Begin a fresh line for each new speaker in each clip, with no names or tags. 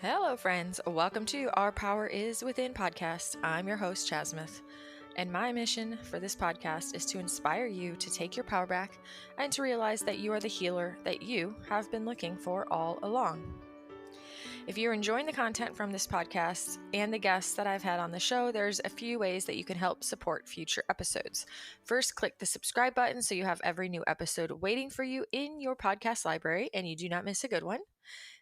Hello, friends. Welcome to Our Power is Within podcast. I'm your host, Chasmith, and my mission for this podcast is to inspire you to take your power back and to realize that you are the healer that you have been looking for all along. If you're enjoying the content from this podcast and the guests that I've had on the show, there's a few ways that you can help support future episodes. First, click the subscribe button so you have every new episode waiting for you in your podcast library and you do not miss a good one.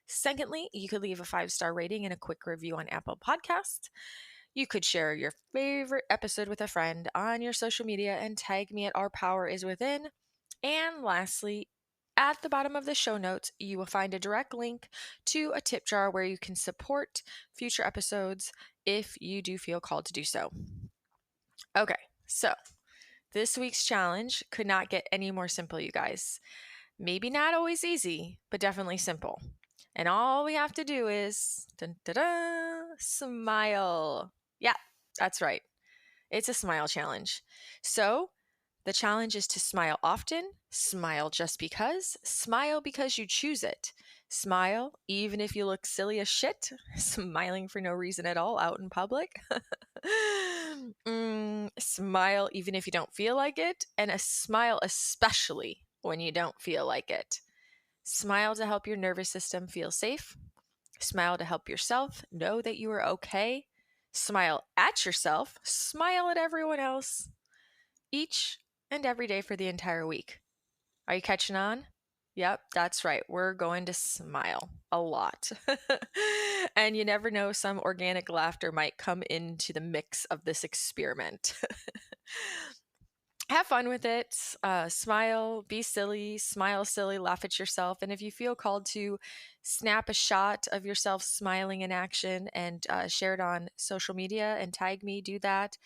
Secondly, you could leave a 5-star rating and a quick review on Apple Podcasts. You could share your favorite episode with a friend on your social media and tag me at Our Power is Within. And lastly, at the bottom of the show notes, you will find a direct link to a tip jar where you can support future episodes if you do feel called to do so. Okay, so this week's challenge could not get any more simple, you guys. Maybe not always easy, but definitely simple. And all we have to do is smile. Yeah, that's right. It's a smile challenge. So the challenge is to smile often, smile just because, smile because you choose it. Smile even if you look silly as shit, smiling for no reason at all out in public. Smile even if you don't feel like it, and a smile especially when you don't feel like it. Smile to help your nervous system feel safe. Smile to help yourself know that you are okay. Smile at yourself. Smile at everyone else. Each and every day for the entire week. Are you catching on? Yep, that's right. We're going to smile a lot. And you never know, some organic laughter might come into the mix of this experiment. Have fun with it. Smile, be silly, smile silly, laugh at yourself. And if you feel called to snap a shot of yourself smiling in action and share it on social media and tag me, do that.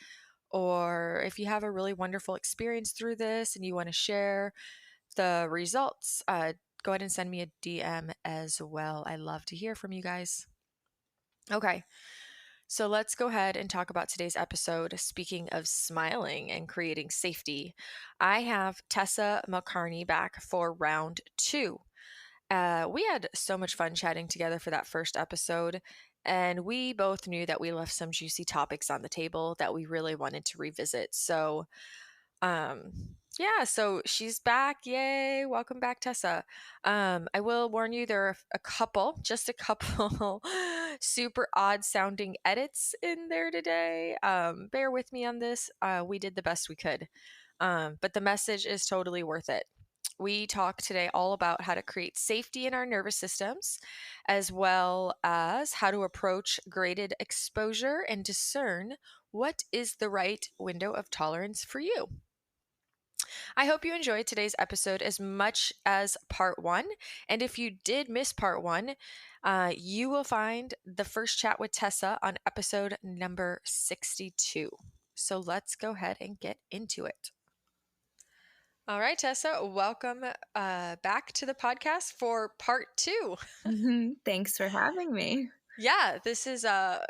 Or if you have a really wonderful experience through this and you want to share the results, go ahead and send me a DM as well. I love to hear from you guys. Okay. So let's go ahead and talk about today's episode. Speaking of smiling and creating safety, I have Tessa Malcarne back for round 2. We had so much fun chatting together for that first episode, and we both knew that we left some juicy topics on the table that we really wanted to revisit. So, um, yeah, so she's back. Yay. Welcome back, Tessa. I will warn you, there are just a couple super odd sounding edits in there today. Bear with me on this. We did the best we could. But the message is totally worth it. We talk today all about how to create safety in our nervous systems, as well as how to approach graded exposure and discern what is the right window of tolerance for you. I hope you enjoyed today's episode as much as part 1. And if you did miss part 1, you will find the first chat with Tessa on episode number 62. So let's go ahead and get into it. All right, Tessa, welcome back to the podcast for part 2.
Thanks for having me.
Yeah, this is a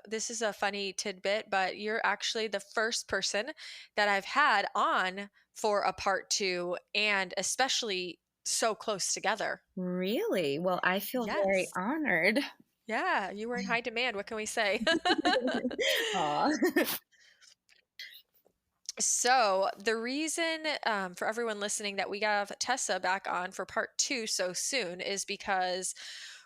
funny tidbit, but you're actually the first person that I've had on for a part 2, and especially so close together.
Really? Well, I feel very
Yes.
honored.
Yeah, you were in high demand. What can we say?
Aw.
So, the reason for everyone listening that we got Tessa back on for part 2 so soon is because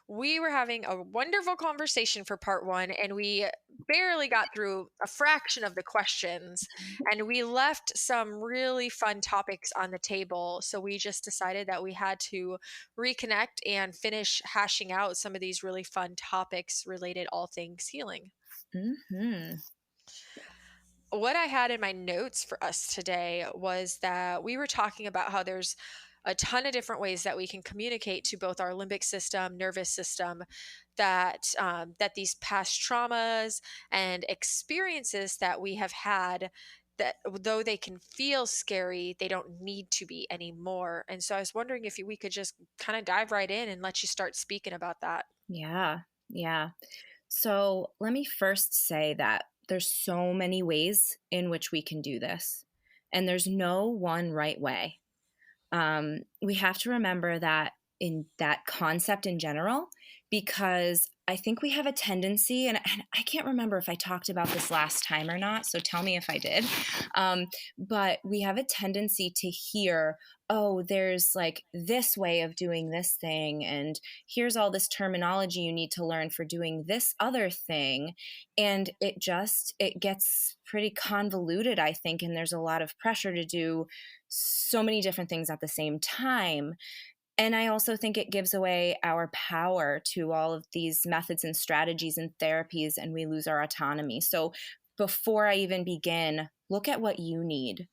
we were having a wonderful conversation for part 1 and we barely got through a fraction of the questions, and we left some really fun topics on the table. So, we just decided that we had to reconnect and finish hashing out some of these really fun topics related all things healing.
Mm-hmm.
What I had in my notes for us today was that we were talking about how there's a ton of different ways that we can communicate to both our limbic system, nervous system, that these past traumas and experiences that we have had, that though they can feel scary, they don't need to be anymore. And so I was wondering if we could just kind of dive right in and let you start speaking about that.
Yeah, yeah. So let me first say that there's so many ways in which we can do this, and there's no one right way. We have to remember that in that concept in general, because I think we have a tendency, and I can't remember if I talked about this last time or not, so tell me if I did. Um, but we have a tendency to hear, oh, there's like this way of doing this thing, and here's all this terminology you need to learn for doing this other thing. And it gets pretty convoluted, I think, and there's a lot of pressure to do so many different things at the same time. And I also think it gives away our power to all of these methods and strategies and therapies, and we lose our autonomy. So before I even begin, look at what you need.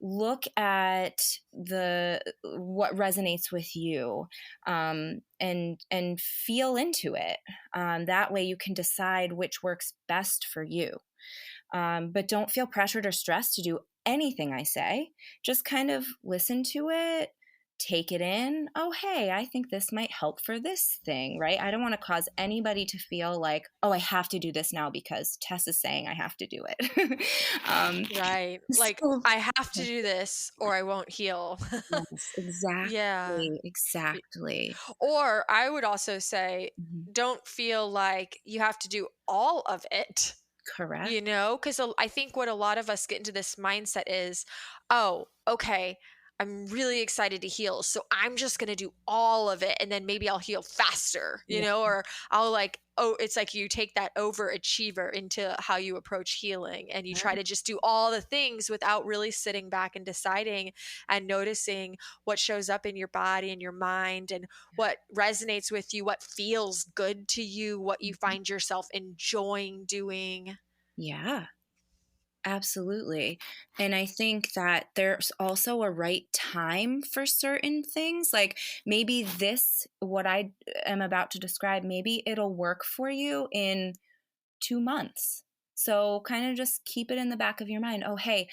Look at the what resonates with you, and feel into it. That way, you can decide which works best for you. But don't feel pressured or stressed to do anything I say. Just kind of listen to it, take it in. Oh, hey, I think this might help for this thing, right? I don't want to cause anybody to feel like, oh, I have to do this now because Tess is saying I have to do it. um,
Right. Like,
so,
I have to do this or I won't heal.
yes,
Yeah.
exactly,
Y
exactly.
Or I would also say,
Mhm.
don't feel like you have to do all of it.
Correct.
You know, because I think what a lot of us get into this mindset is, oh, okay, I'm really excited to heal. So I'm just going to do all of it. And then maybe I'll heal faster,
Yeah,
or I'll like, oh, it's like you take that overachiever into how you approach healing and you try to just do all the things without really sitting back and deciding and noticing what shows up in your body and your mind and what resonates with you, what feels good to you, what you
mhm.
find yourself enjoying doing.
Yeah. Absolutely. And I think that there's also a right time for certain things. Like maybe what I am about to describe, maybe it'll work for you in 2 months. So kind of just keep it in the back of your mind. Oh, hey,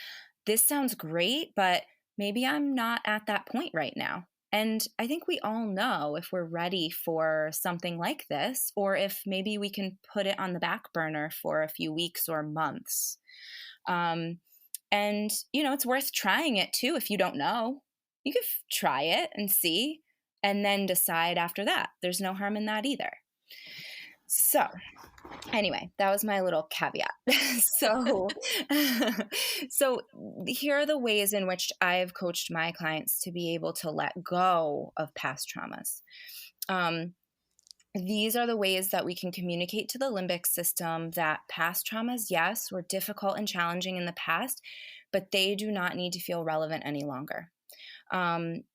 this sounds great, but maybe I'm not at that point right now. And I think we all know if we're ready for something like this, or if maybe we can put it on the back burner for a few weeks or months. Um, and, it's worth trying it too if you don't know. You could try it and see, and then decide after that. There's no harm in that either. So, anyway, that was my little caveat. so, so here are the ways in which I've coached my clients to be able to let go of past traumas. Um, these are the ways that we can communicate to the limbic system that past traumas, yes, were difficult and challenging in the past, but they do not need to feel relevant any longer.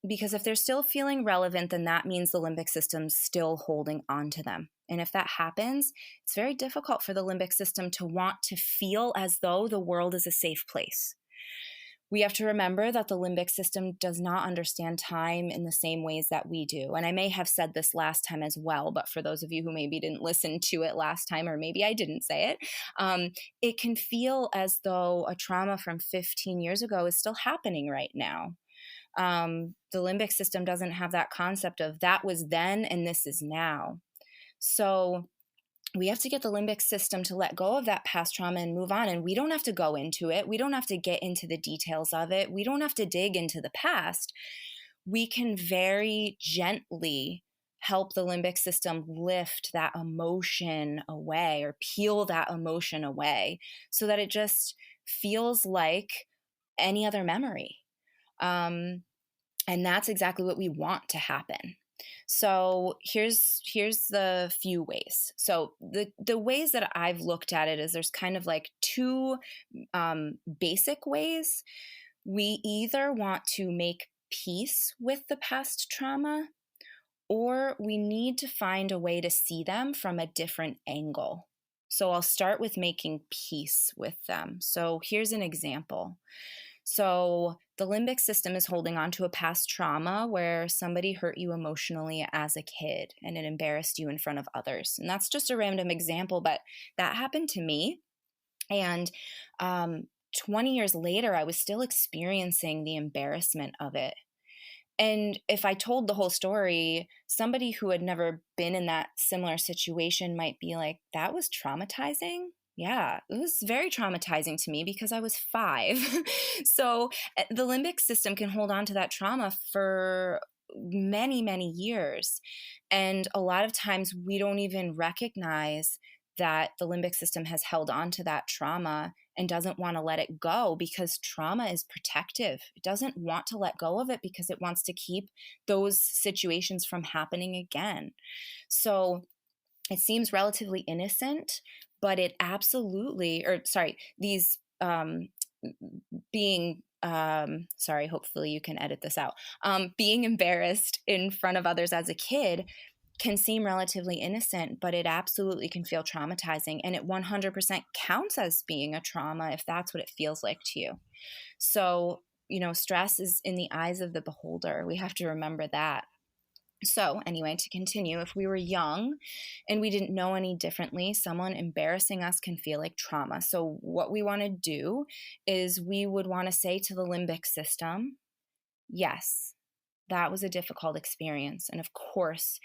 Because if they're still feeling relevant, then that means the limbic system's still holding on to them. And if that happens, it's very difficult for the limbic system to want to feel as though the world is a safe place. We have to remember that the limbic system does not understand time in the same ways that we do. And I may have said this last time as well, but for those of you who maybe didn't listen to it last time, or maybe I didn't say it, it can feel as though a trauma from 15 years ago is still happening right now. The limbic system doesn't have that concept of that was then and this is now. So we have to get the limbic system to let go of that past trauma and move on. And we don't have to go into it. We don't have to get into the details of it. We don't have to dig into the past. We can very gently help the limbic system lift that emotion away or peel that emotion away so that it just feels like any other memory. And that's exactly what we want to happen. So here's the few ways. So the ways that I've looked at it is there's kind of like two basic ways. We either want to make peace with the past trauma, or we need to find a way to see them from a different angle. So I'll start with making peace with them. So here's an example. So the limbic system is holding on to a past trauma where somebody hurt you emotionally as a kid and it embarrassed you in front of others. And that's just a random example, but that happened to me. And 20 years later, I was still experiencing the embarrassment of it. And if I told the whole story, somebody who had never been in that similar situation might be like, that was traumatizing. Yeah, it was very traumatizing to me because I was 5. So the limbic system can hold on to that trauma for many, many years. And a lot of times we don't even recognize that the limbic system has held on to that trauma and doesn't want to let it go, because trauma is protective. It doesn't want to let go of it because it wants to keep those situations from happening again. So it seems relatively innocent, but it absolutely, or sorry, these being sorry, hopefully you can edit this out, being embarrassed in front of others as a kid can seem relatively innocent, but it absolutely can feel traumatizing, and it 100% counts as being a trauma if that's what it feels like to you. So, stress is in the eyes of the beholder. We have to remember that. So, anyway, to continue, if we were young and we didn't know any differently, someone embarrassing us can feel like trauma. So, what we want to do is we would want to say to the limbic system, yes, that was a difficult experience. And of course,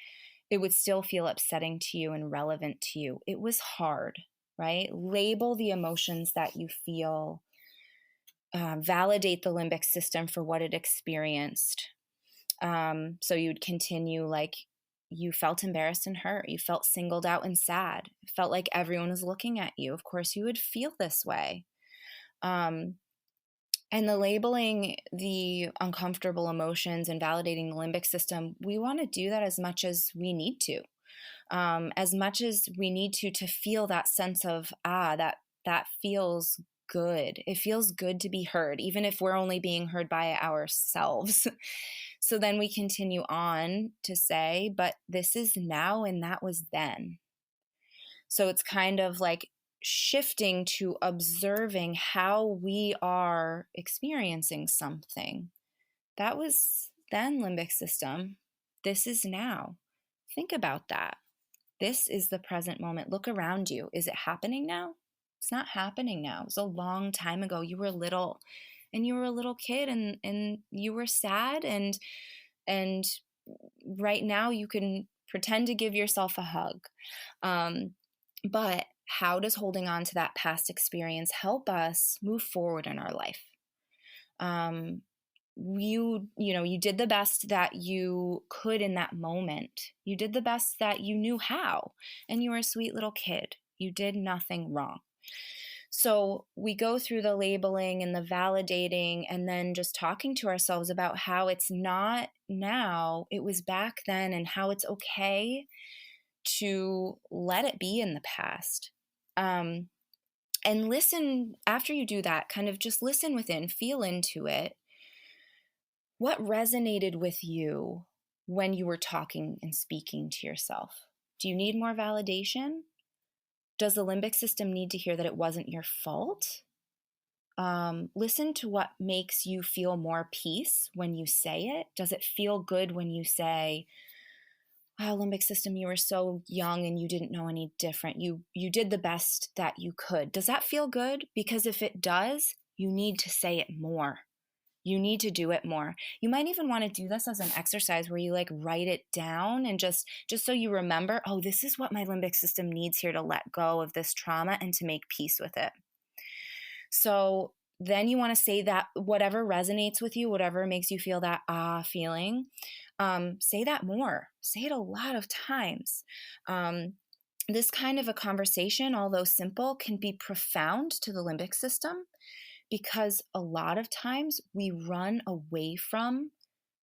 it would still feel upsetting to you and relevant to you. It was hard, right? Label the emotions that you feel, validate the limbic system for what it experienced. So you'd continue like, you felt embarrassed and hurt. You felt singled out and sad. It felt like everyone was looking at you. Of course, you would feel this way. And the labeling the uncomfortable emotions and validating the limbic system, we want to do that as much as we need to. As much as we need to feel that sense of, that feels good. It feels good to be heard, even if we're only being heard by ourselves. So then we continue on to say, but this is now and that was then. So it's kind of like shifting to observing how we are experiencing something. That was then, limbic system. This is now. Think about that. This is the present moment. Look around you. Is it happening now? It's not happening now. It was a long time ago. You were little, and you were a little kid, and you were sad, and right now you can pretend to give yourself a hug. But how does holding on to that past experience help us move forward in our life? You did the best that you could in that moment. You did the best that you knew how, and you were a sweet little kid. You did nothing wrong. So we go through the labeling and the validating, and then just talking to ourselves about how it's not now, it was back then, and how it's okay to let it be in the past. And listen, after you do that, kind of just listen within, feel into it. What resonated with you when you were talking and speaking to yourself? Do you need more validation? Does the limbic system need to hear that it wasn't your fault? Listen to what makes you feel more peace when you say it. Does it feel good when you say, "Wow, limbic system, you were so young and you didn't know any different. You did the best that you could." Does that feel good? Because if it does, you need to say it more. You need to do it more. You might even want to do this as an exercise where you like write it down, and just so you remember, oh, this is what my limbic system needs here to let go of this trauma and to make peace with it. So then you want to say that whatever resonates with you, whatever makes you feel that feeling, say that more. Say it a lot of times. This kind of a conversation, although simple, can be profound to the limbic system, because a lot of times we run away from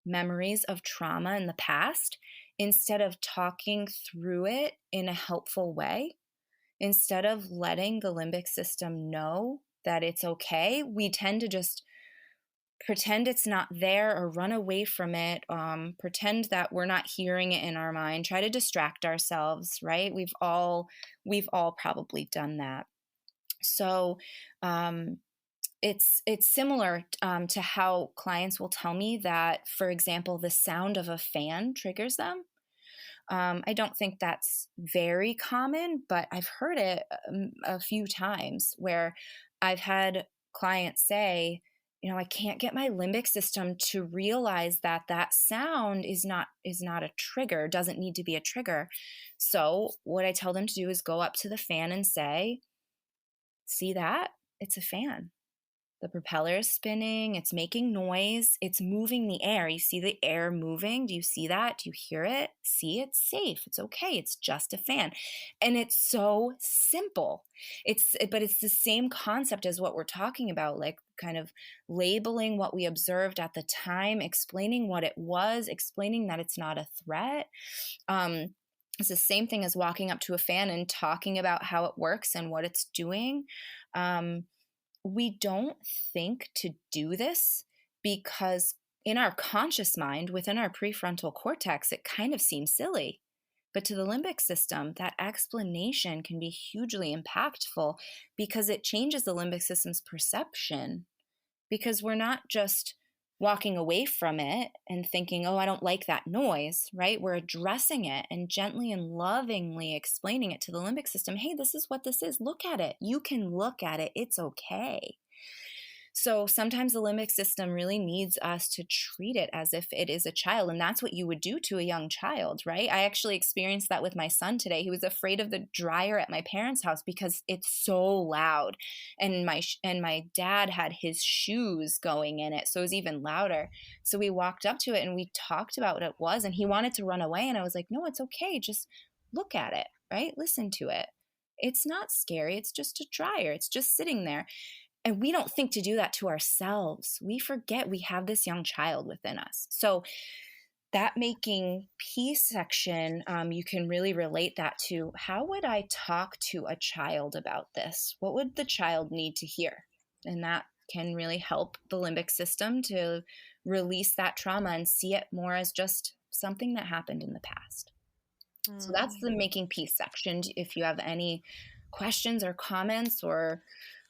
memories of trauma in the past instead of talking through it in a helpful way. Instead of letting the limbic system know that it's okay, we tend to just pretend it's not there or run away from it, pretend that we're not hearing it in our mind, try to distract ourselves, right? We've all probably done that. So it's similar to how clients will tell me that, for example, the sound of a fan triggers them. I don't think that's very common, but I've heard it a few times where I've had clients say, I can't get my limbic system to realize that that sound is not a trigger, doesn't need to be a trigger. So what I tell them to do is go up to the fan and say, "See that? It's a fan. The propeller is spinning, it's making noise, it's moving the air. You see the air moving? Do you see that? Do you hear it? See, it's safe. It's okay. It's just a fan. And it's so simple. But it's the same concept as what we're talking about, like kind of labeling what we observed at the time, explaining what it was, explaining that it's not a threat. Um, it's the same thing as walking up to a fan and talking about how it works and what it's doing. Um, we don't think to do this because in our conscious mind, within our prefrontal cortex, it kind of seems silly. But to the limbic system, that explanation can be hugely impactful because it changes the limbic system's perception, because we're not just walking away from it and thinking, oh, I don't like that noise, right? We're addressing it and gently and lovingly explaining it to the limbic system. Hey, this is what this is. Look at it. You can look at it. It's okay. So sometimes the limbic system really needs us to treat it as if it is a child. And that's what you would do to a young child, right? I actually experienced that with my son today. He was afraid of the dryer at my parents' house because it's so loud. And my dad had his shoes going in it. So it was even louder. So we walked up to it and we talked about what it was. And he wanted to run away. And I was like, no, it's okay. Just look at it, right? Listen to it. It's not scary. It's just a dryer. It's just sitting there. And we don't think to do that to ourselves. We forget we have this young child within us. So that making peace section, you can really relate that to, how would I talk to a child about this? What would the child need to hear? And that can really help the limbic system to release that trauma and see it more as just something that happened in the past. So that's
Mm.
the making peace section. If you have any questions or comments or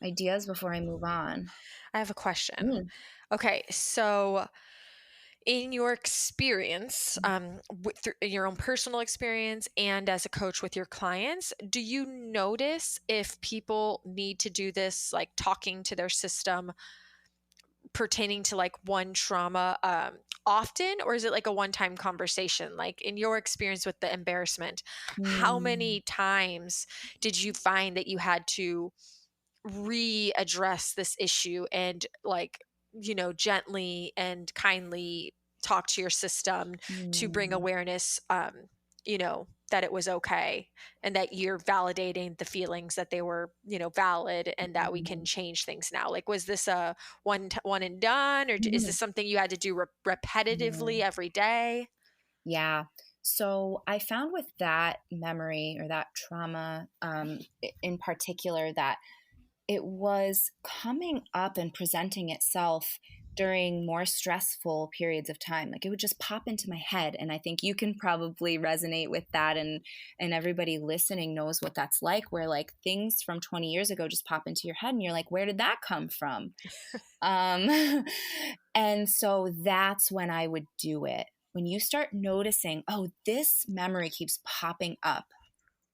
ideas before I move on.
I have a question.
Mm.
Okay, so in your experience, through your own personal experience and as a coach with your clients, do you notice if people need to do this, like talking to their system pertaining to like one trauma often, or is it like a one-time conversation? Like in your experience with the embarrassment, how
Mm.
many times did you find that you had to readdress this issue and like, gently and kindly talk to your system to bring
Mm.
awareness, that it was okay and that you're validating the feelings that they were, valid and that we can
Mhm.
change things now? Like, was this a one and done, or is this
Mhm.
something you had to do repetitively
Mhm.
every day?
Yeah. So I found with that memory or that trauma, in particular, that it was coming up and presenting itself during more stressful periods of time. Like it would just pop into my head. And I think you can probably resonate with that. And everybody listening knows what that's like, where like things from 20 years ago just pop into your head and you're like, where did that come from? Um, and so that's when I would do it. When you start noticing, oh, this memory keeps popping up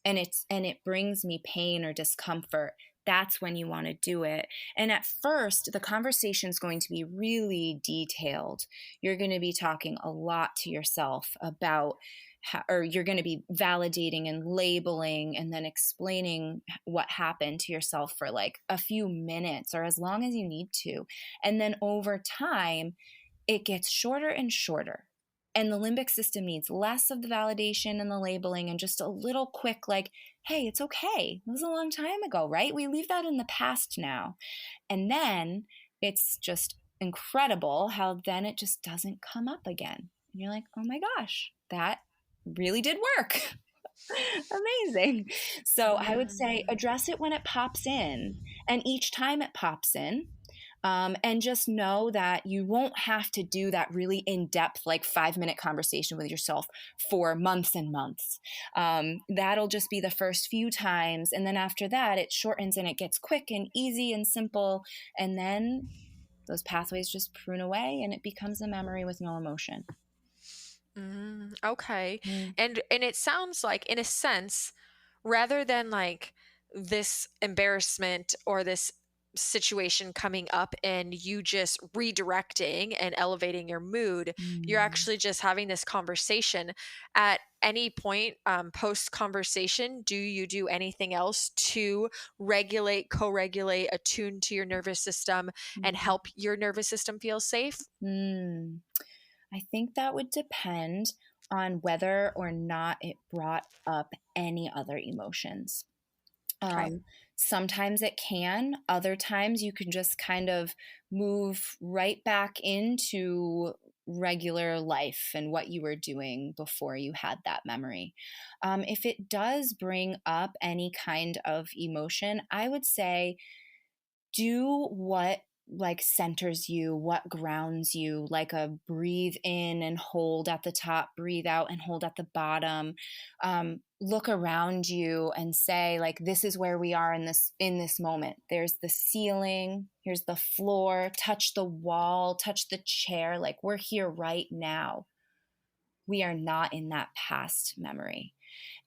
and it brings me pain or discomfort, that's when you want to do it. And at first the conversation is going to be really detailed. You're going to be talking a lot to yourself about how, or you're going to be validating and labeling and then explaining what happened to yourself for like a few minutes or as long as you need to. And then over time it gets shorter and shorter. And the limbic system needs less of the validation and the labeling and just a little quick, like, hey, it's okay. It was a long time ago, right? We leave that in the past now. And then it's just incredible how then it just doesn't come up again. And you're like, oh my gosh, that really did work. Amazing. So I would say
Mm.
address it when it pops in. And each time it pops in, and just know that you won't have to do that really in depth, like 5 minute conversation with yourself for months and months. That'll just be the first few times. And then after that, it shortens and it gets quick and easy and simple. And then those pathways just prune away and it becomes a memory with no emotion.
Okay.
Mm.
And it sounds like, in a sense, rather than like this embarrassment or this situation coming up and you just redirecting and elevating your mood. You're
Mm.
actually just having this conversation. At any point post conversation, do you do anything else to regulate, co-regulate, attune to your nervous system and
Mm.
help your nervous system feel safe?
Mm. I think that would depend on whether or not it brought up any other emotions.
Okay.
Um, Sometimes it can, other times you can just kind of move right back into regular life and what you were doing before you had that memory. If it does bring up any kind of emotion, I would say do what like centers you, what grounds you, like a breathe in and hold at the top, breathe out and hold at the bottom. Look around you and say, like, this is where we are in this moment. There's the ceiling, here's the floor, touch the wall, touch the chair, like we're here right now. We are not in that past memory.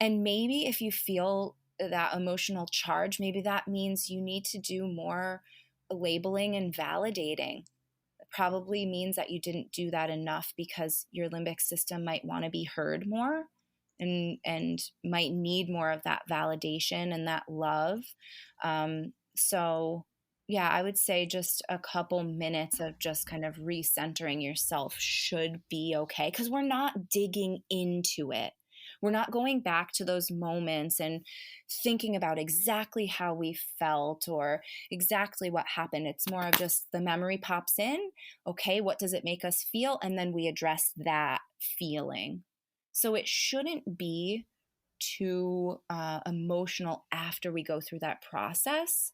And maybe if you feel that emotional charge, maybe that means you need to do more labeling and validating. It probably means that you didn't do that enough because your limbic system might want to be heard more and might need more of that validation and that love. So yeah, I would say just a couple minutes of just kind of recentering yourself should be okay because we're not digging into it. We're not going back to those moments and thinking about exactly how we felt or exactly what happened. It's more of just the memory pops in. Okay, what does it make us feel? And then we address that feeling. So it shouldn't be too emotional after we go through that process.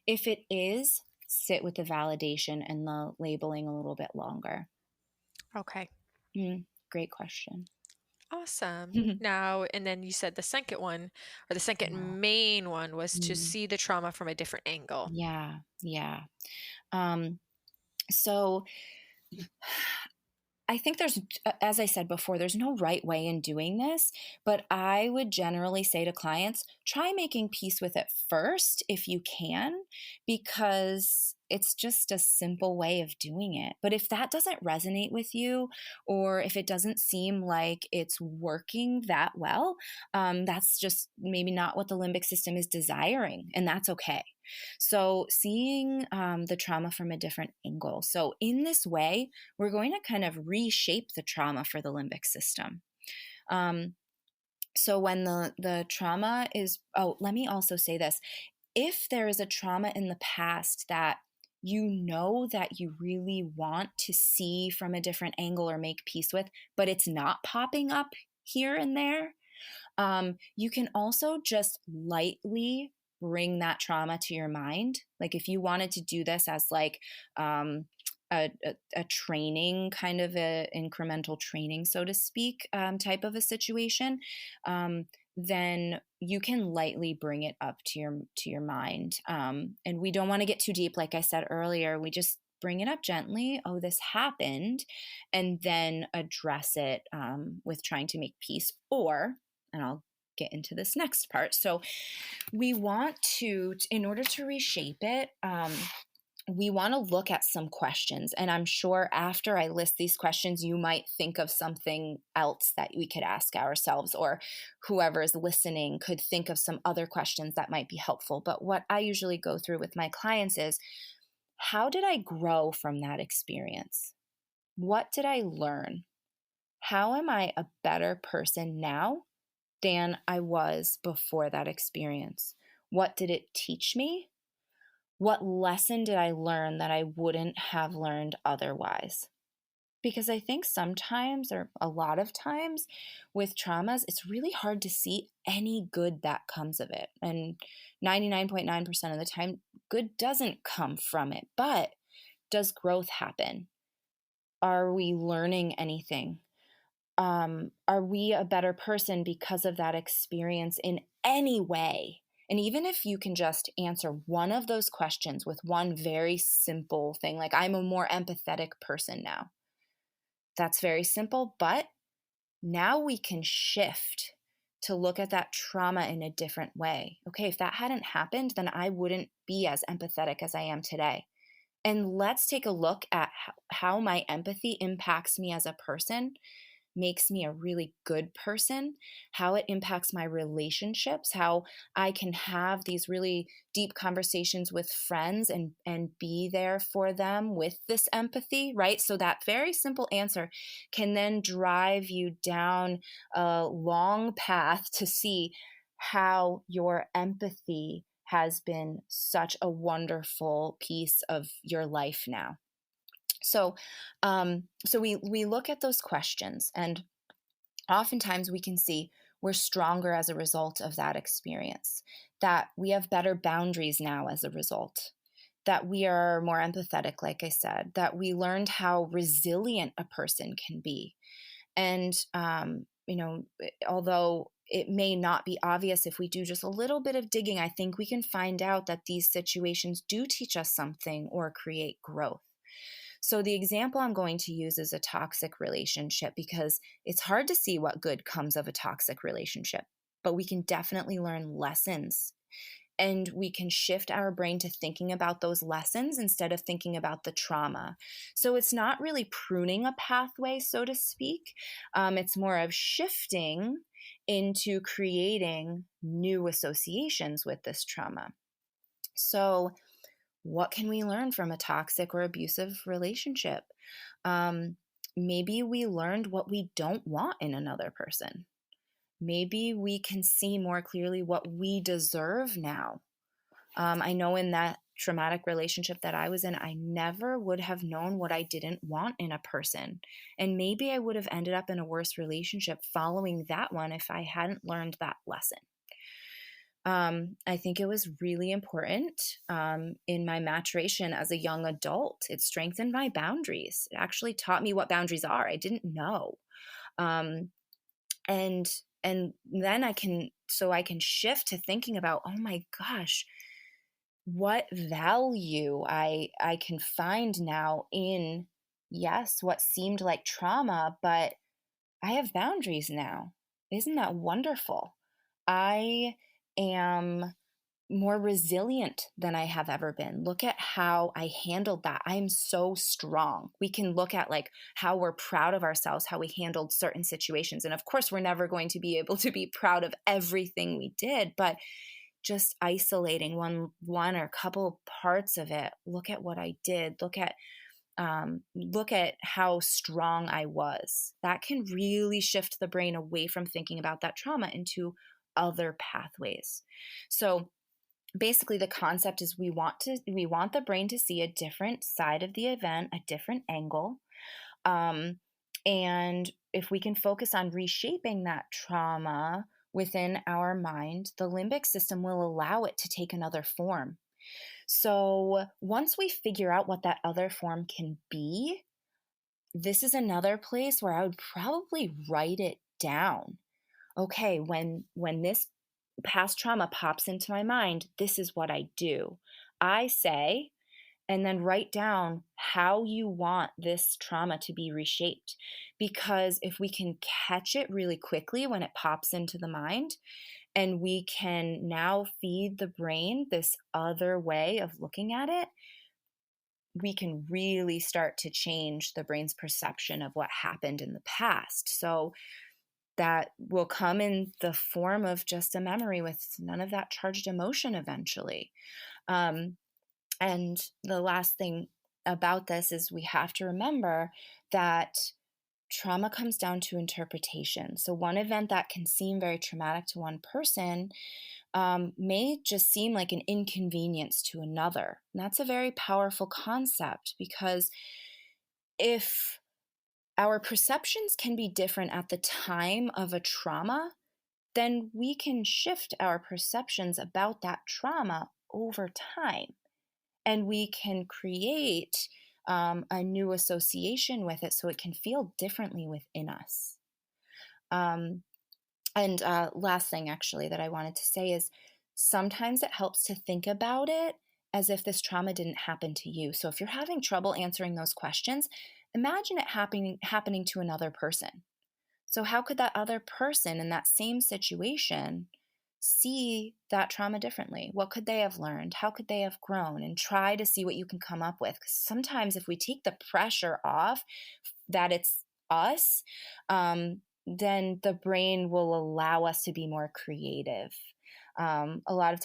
If it is, sit with the validation and the labeling a little bit longer.
Okay.
Great question.
Awesome.
Yeah.
Now, and then you said the second one, or the second main one, was to
Mm.
see the trauma from a different angle.
Yeah. Yeah. Um, so I think there's, as I said before, there's no right way in doing this, but I would generally say to clients, try making peace with it first if you can, because it's just a simple way of doing it. But if that doesn't resonate with you, or if it doesn't seem like it's working that well, that's just maybe not what the limbic system is desiring, and that's okay. So, seeing the trauma from a different angle. So, in this way, we're going to kind of reshape the trauma for the limbic system. Um, so when the trauma is, oh, let me also say this. If there is a trauma in the past that you know that you really want to see from a different angle or make peace with, but it's not popping up here and there, you can also just lightly bring that trauma to your mind. Like if you wanted to do this as like a training, kind of a incremental training, so to speak, type of a situation, then you can lightly bring it up to your mind. And we don't want to get too deep, like I said earlier. We just bring it up gently. Oh, this happened, and then address it with trying to make peace, or and I'll get into this next part. So we want to, in order to reshape it, we want to look at some questions. And I'm sure after I list these questions, you might think of something else that we could ask ourselves, or whoever is listening could think of some other questions that might be helpful. But what I usually go through with my clients is, how did I grow from that experience? What did I learn? How am I a better person now than I was before that experience? What did it teach me? What lesson did I learn that I wouldn't have learned otherwise? Because I think sometimes, or a lot of times, with traumas, it's really hard to see any good that comes of it. And 99.9% of the time, good doesn't come from it. But does growth happen? Are we learning anything? Are we a better person because of that experience in any way? And even if you can just answer one of those questions with one very simple thing, like I'm a more empathetic person now, that's very simple, but now we can shift to look at that trauma in a different way. Okay, if that hadn't happened, then I wouldn't be as empathetic as I am today. And let's take a look at how my empathy impacts me as a person, makes me a really good person, how it impacts my relationships, how I can have these really deep conversations with friends and be there for them with this empathy, right? So that very simple answer can then drive you down a long path to see how your empathy has been such a wonderful piece of your life now. So we look at those questions, and oftentimes we can see we're stronger as a result of that experience, that we have better boundaries now as a result, that we are more empathetic, like I said, that we learned how resilient a person can be. And, although it may not be obvious, if we do just a little bit of digging, I think we can find out that these situations do teach us something or create growth. So, the example I'm going to use is a toxic relationship, because it's hard to see what good comes of a toxic relationship, but we can definitely learn lessons, and we can shift our brain to thinking about those lessons instead of thinking about the trauma. So, it's not really pruning a pathway, so to speak. It's more of shifting into creating new associations with this trauma. So, what can we learn from a toxic or abusive relationship? Um, Maybe we learned what we don't want in another person. Maybe we can see more clearly what we deserve now. I know in that traumatic relationship that I was in, I never would have known what I didn't want in a person. And maybe I would have ended up in a worse relationship following that one if I hadn't learned that lesson. I think it was really important in my maturation as a young adult. It strengthened my boundaries. It actually taught me what boundaries are. I didn't know. Um, and and then I can shift to thinking about, oh my gosh, what value I can find now in, yes, what seemed like trauma, but I have boundaries now. Isn't that wonderful? I am more resilient than I have ever been. Look at how I handled that. I'm so strong. We can look at like how we're proud of ourselves, how we handled certain situations. And of course, we're never going to be able to be proud of everything we did, but just isolating one or a couple parts of it. Look at what I did. Look at how strong I was. That can really shift the brain away from thinking about that trauma into other pathways. So basically the concept is we want the brain to see a different side of the event, a different angle. And if we can focus on reshaping that trauma within our mind, the limbic system will allow it to take another form. So once we figure out what that other form can be, this is another place where I would probably write it down. Okay, when this past trauma pops into my mind, this is what I do. I say, and then write down how you want this trauma to be reshaped. Because if we can catch it really quickly when it pops into the mind, and we can now feed the brain this other way of looking at it, we can really start to change the brain's perception of what happened in the past. So that will come in the form of just a memory with none of that charged emotion eventually. Um, and the last thing about this is we have to remember that trauma comes down to interpretation. So, one event that can seem very traumatic to one person may just seem like an inconvenience to another. And that's a very powerful concept, because if our perceptions can be different at the time of a trauma, then we can shift our perceptions about that trauma over time. And we can create a new association with it so it can feel differently within us. Um, and last thing, actually, that I wanted to say is sometimes it helps to think about it as if this trauma didn't happen to you. So if you're having trouble answering those questions, imagine it happening to another person. So, how could that other person in that same situation see that trauma differently? What could they have learned? How could they have grown? And try to see what you can come up with. Because sometimes, if we take the pressure off that it's us, then the brain will allow us to be more creative. A lot of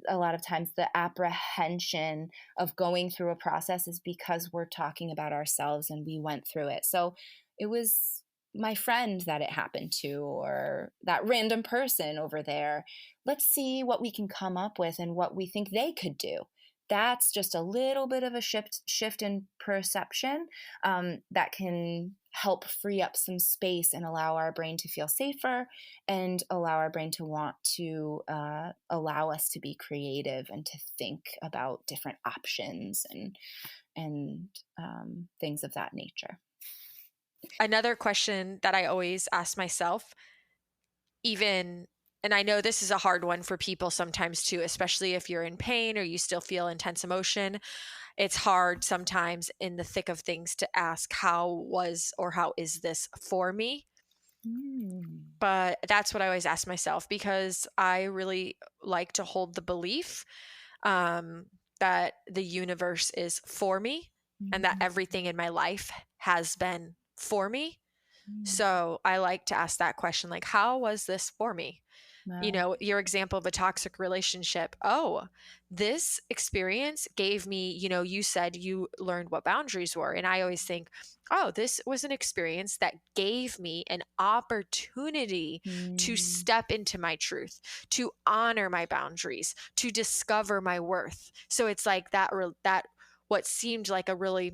a lot of times the apprehension of going through a process is because we're talking about ourselves and we went through it. So it was my friend that it happened to, or that random person over there. Let's see what we can come up with and what we think they could do. That's just a little bit of a shift in perception, that can help free up some space and allow our brain to feel safer, and allow our brain to want to allow us to be creative and to think about different options and things of that nature.
Another question that I always ask myself, even, and I know this is a hard one for people sometimes too, especially if you're in pain or you still feel intense emotion. It's hard sometimes in the thick of things to ask, how was or how is this for me?
Mm.
But that's what I always ask myself, because I really like to hold the belief, um, that the universe is for me and that
Mhm.
everything in my life has been for me.
Mm.
So I like to ask that question, like, how was this for me?
Wow.
Your example of a toxic relationship. Oh, this experience gave me, you said you learned what boundaries were. And I always think, oh, this was an experience that gave me an opportunity to
Mm.
step into my truth, to honor my boundaries, to discover my worth. So it's like that what seemed like a really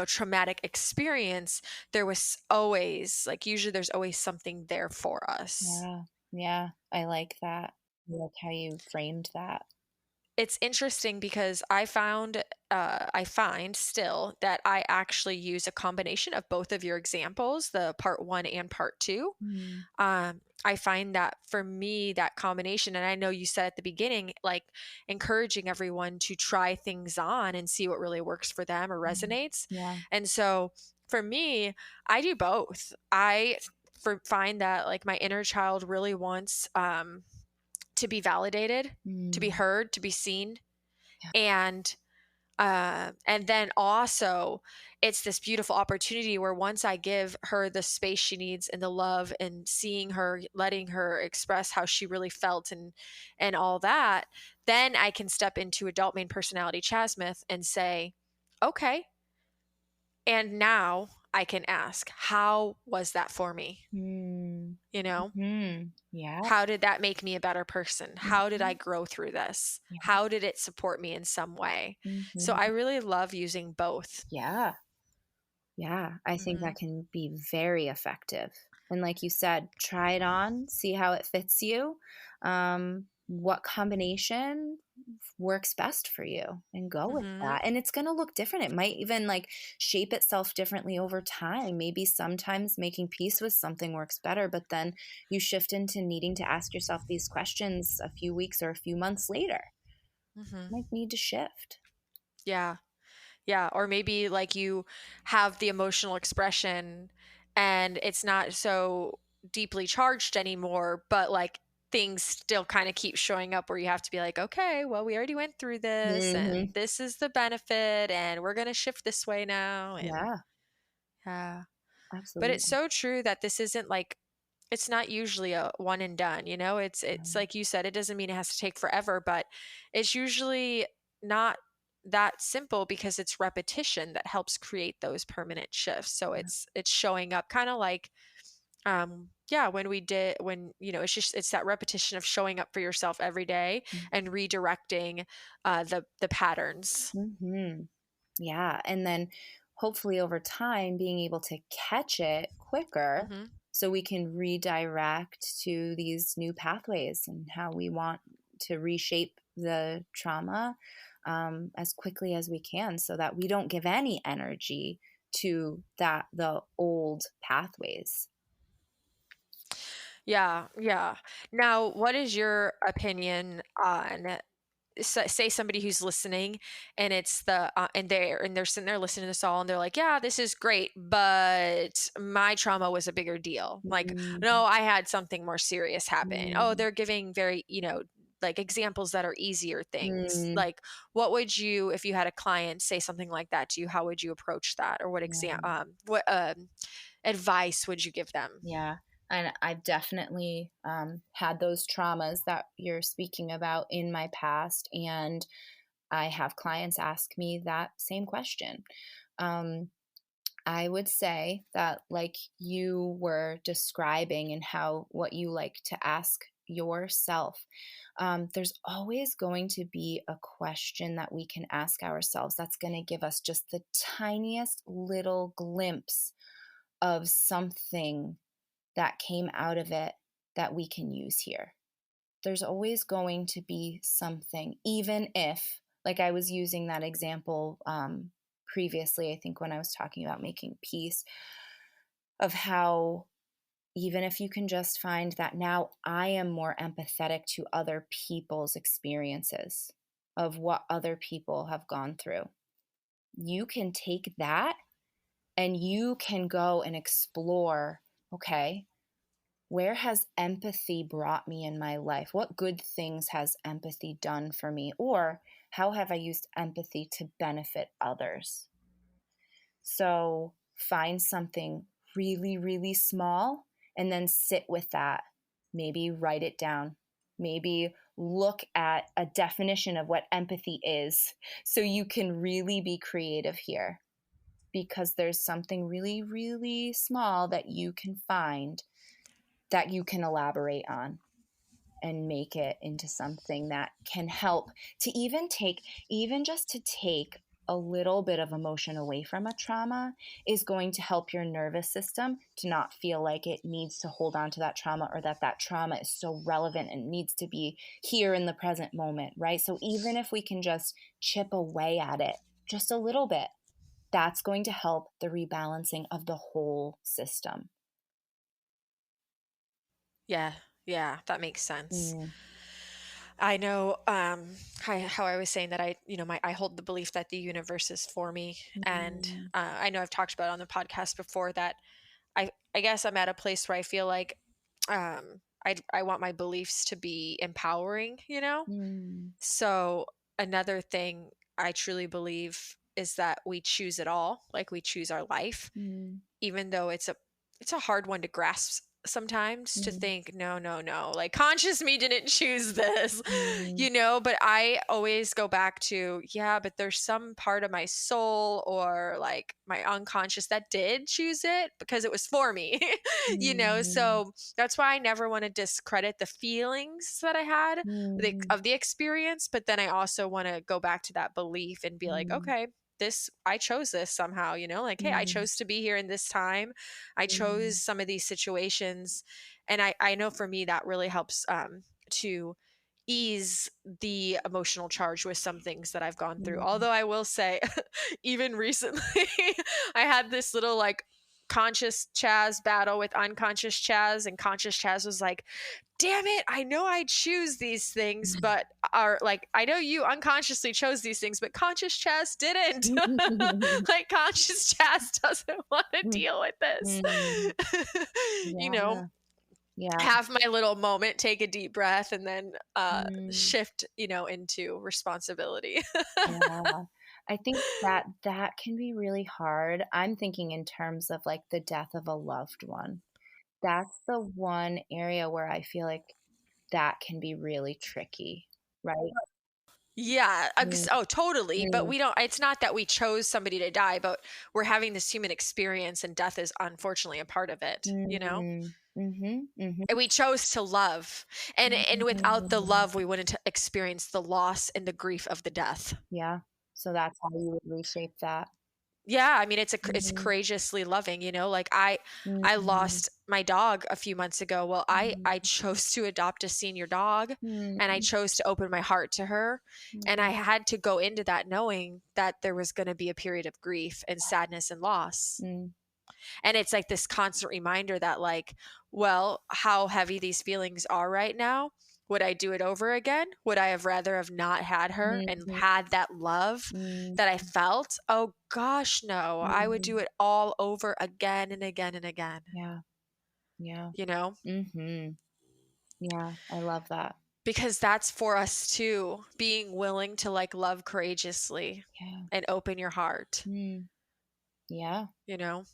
traumatic experience, there was always, like, usually there's always something there for us.
Yeah. Yeah. I like that. I like how you framed that.
It's interesting because I find still that I actually use a combination of both of your examples, the part one and part two.
Mm.
I find that for me, that combination, and I know you said at the beginning, like encouraging everyone to try things on and see what really works for them or
Mm.
resonates.
Yeah.
And so for me, I do both. Find that like my inner child really wants to be validated, to be
Mm.
heard, to be seen,
Yeah.
and then also it's this beautiful opportunity where once I give her the space she needs and the love and seeing her, letting her express how she really felt and all that, then I can step into adult main personality Chasmith and say, okay, and now I can ask, how was that for me?
Mm.
You know,
Mhm. Yeah.
how did that make me a better person? How did I
Mhm.
grow through this?
Yeah.
How did it support me in some way? So I
Mhm.
really love using both.
Yeah. Yeah, I think that
Mhm.
can be very effective. And like you said, try it on, see how it fits you. What combination works best for you, and go with
Mhm.
that. And it's going to look different. It might even like shape itself differently over time. Maybe sometimes making peace with something works better, but then you shift into needing to ask yourself these questions a few weeks or a few months later.
Mhm.
Might need to shift.
Yeah. Yeah, or maybe like you have the emotional expression and it's not so deeply charged anymore, but like things still kind of keep showing up where you have to be like, okay, well, we already went through this and
Hmm.
this is the benefit and we're going to shift this way now. And
Yeah,
yeah. But it's
absolutely.
so true that this isn't like, it's not usually a one and done, it's like you said, it doesn't mean it has to take forever, but it's usually not that simple because it's repetition that helps create those permanent shifts. So it's showing up kind of like yeah, it's that repetition of showing up for yourself every day and redirecting the patterns.
Mm-hmm. Yeah. And then hopefully over time being able to catch it quicker
Mhm.
so we can redirect to these new pathways and how we want to reshape the trauma, as quickly as we can, so that we don't give any energy to the old pathways.
Yeah, yeah. Now, what is your opinion on say somebody who's listening, and it's and they're sitting there listening to this all, and they're like, yeah, this is great, but my trauma was a bigger deal. Like,
Mm,
no, I had something more serious happen. Oh,
mm,
they're giving very, like examples that are easier things.
mm,
Like, what would you, if you had a client say something like that to you, how would you approach that? Or
yeah.
what advice would you give them?
Yeah. And I've definitely had those traumas that you're speaking about in my past. And I have clients ask me that same question. Um, I would say that, like you were describing, and how what you like to ask yourself, there's always going to be a question that we can ask ourselves that's going to give us just the tiniest little glimpse of something that came out of it that we can use here. There's always going to be something, even if, like I was using that example previously, I think when I was talking about making peace, of how even if you can just find that now I am more empathetic to other people's experiences of what other people have gone through, you can take that and you can go and explore, okay, where has empathy brought me in my life? What good things has empathy done for me? Or how have I used empathy to benefit others? So find something really, really small and then sit with that. Maybe write it down. Maybe look at a definition of what empathy is so you can really be creative here, because there's something really, really small that you can find that you can elaborate on and make it into something that can help to even just to take a little bit of emotion away from a trauma is going to help your nervous system to not feel like it needs to hold on to that trauma, or that that trauma is so relevant and needs to be here in the present moment, right? So even if we can just chip away at it just a little bit, that's going to help the rebalancing of the whole system.
Yeah, yeah, that makes sense.
Mm,
I know, how I was saying that I hold the belief that the universe is for me, and
mm,
I know I've talked about on the podcast before that I guess I'm at a place where I feel like, I want my beliefs to be empowering, you know.
mm,
So another thing I truly believe is that we choose it all, like we choose our life,
mm,
even though it's a hard one to grasp sometimes, to
mm.
think, no, no, no, like conscious me didn't choose this,
Mm,
but I always go back to, yeah, but there's some part of my soul or like my unconscious that did choose it because it was for me.
mm,
So that's why I never want to discredit the feelings that I had,
mm,
of the experience, but then I also want to go back to that belief and be like,
mm,
okay, this I chose this somehow, like, hey, I
mm,
chose to be here in this time. I chose
mm,
some of these situations, and I know for me that really helps, to ease the emotional charge with some things that I've gone through.
mm,
Although I will say, even recently, I had this little like conscious Chaz battle with unconscious Chaz, and conscious Chaz was like, damn it, I know I choose these things, but are like, I know you unconsciously chose these things, but conscious Chaz didn't. Like, conscious Chaz doesn't want to deal with this.
mm.
you know,
Yeah, yeah,
have my little moment, take a deep breath, and then
mm,
shift, into responsibility.
yeah. I think that that can be really hard. I'm thinking in terms of like the death of a loved one. That's the one area where I feel like that can be really tricky, right?
Yeah,
Mm,
oh, totally. But
mm,
we don't, it's not that we chose somebody to die, but we're having this human experience, and death is unfortunately a part of it.
mm, mhm, mhm,
And we chose to love. And without the
mm.
love, we wouldn't experience the loss and the grief of the death.
Yeah. So that's how you would reshape that.
Yeah, I mean, it's
Mhm,
courageously loving, like I
mhm,
lost my dog a few months ago. Well, I
mhm,
chose to adopt a senior dog, and I
mhm,
chose to open my heart to her, and I
mhm,
had to go into that knowing that there was going to be a period of grief and sadness and loss.
mm,
And it's like this constant reminder that, like, well, how heavy these feelings are right now, Would I do it over again? Would I have rather have not had her and
Mhm,
had that love
mhm,
that I felt? Oh gosh, no. I would do
mhm.
it all over again and again and again,
Yeah, yeah.
you know?
Mhm. Yeah, I love that.
Because that's for us too, being willing to like love courageously
Yeah.
and open your heart,
Mm. Yeah.
you know?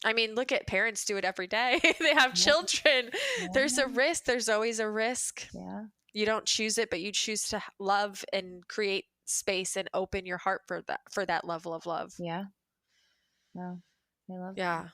I mean, look at parents do it every day. They have
Yeah,
children. There's a
yeah,
risk. There's always a risk.
yeah,
You don't choose it, but you choose to love and create space and open your heart for that level of love.
yeah. No, I love that.
Yeah.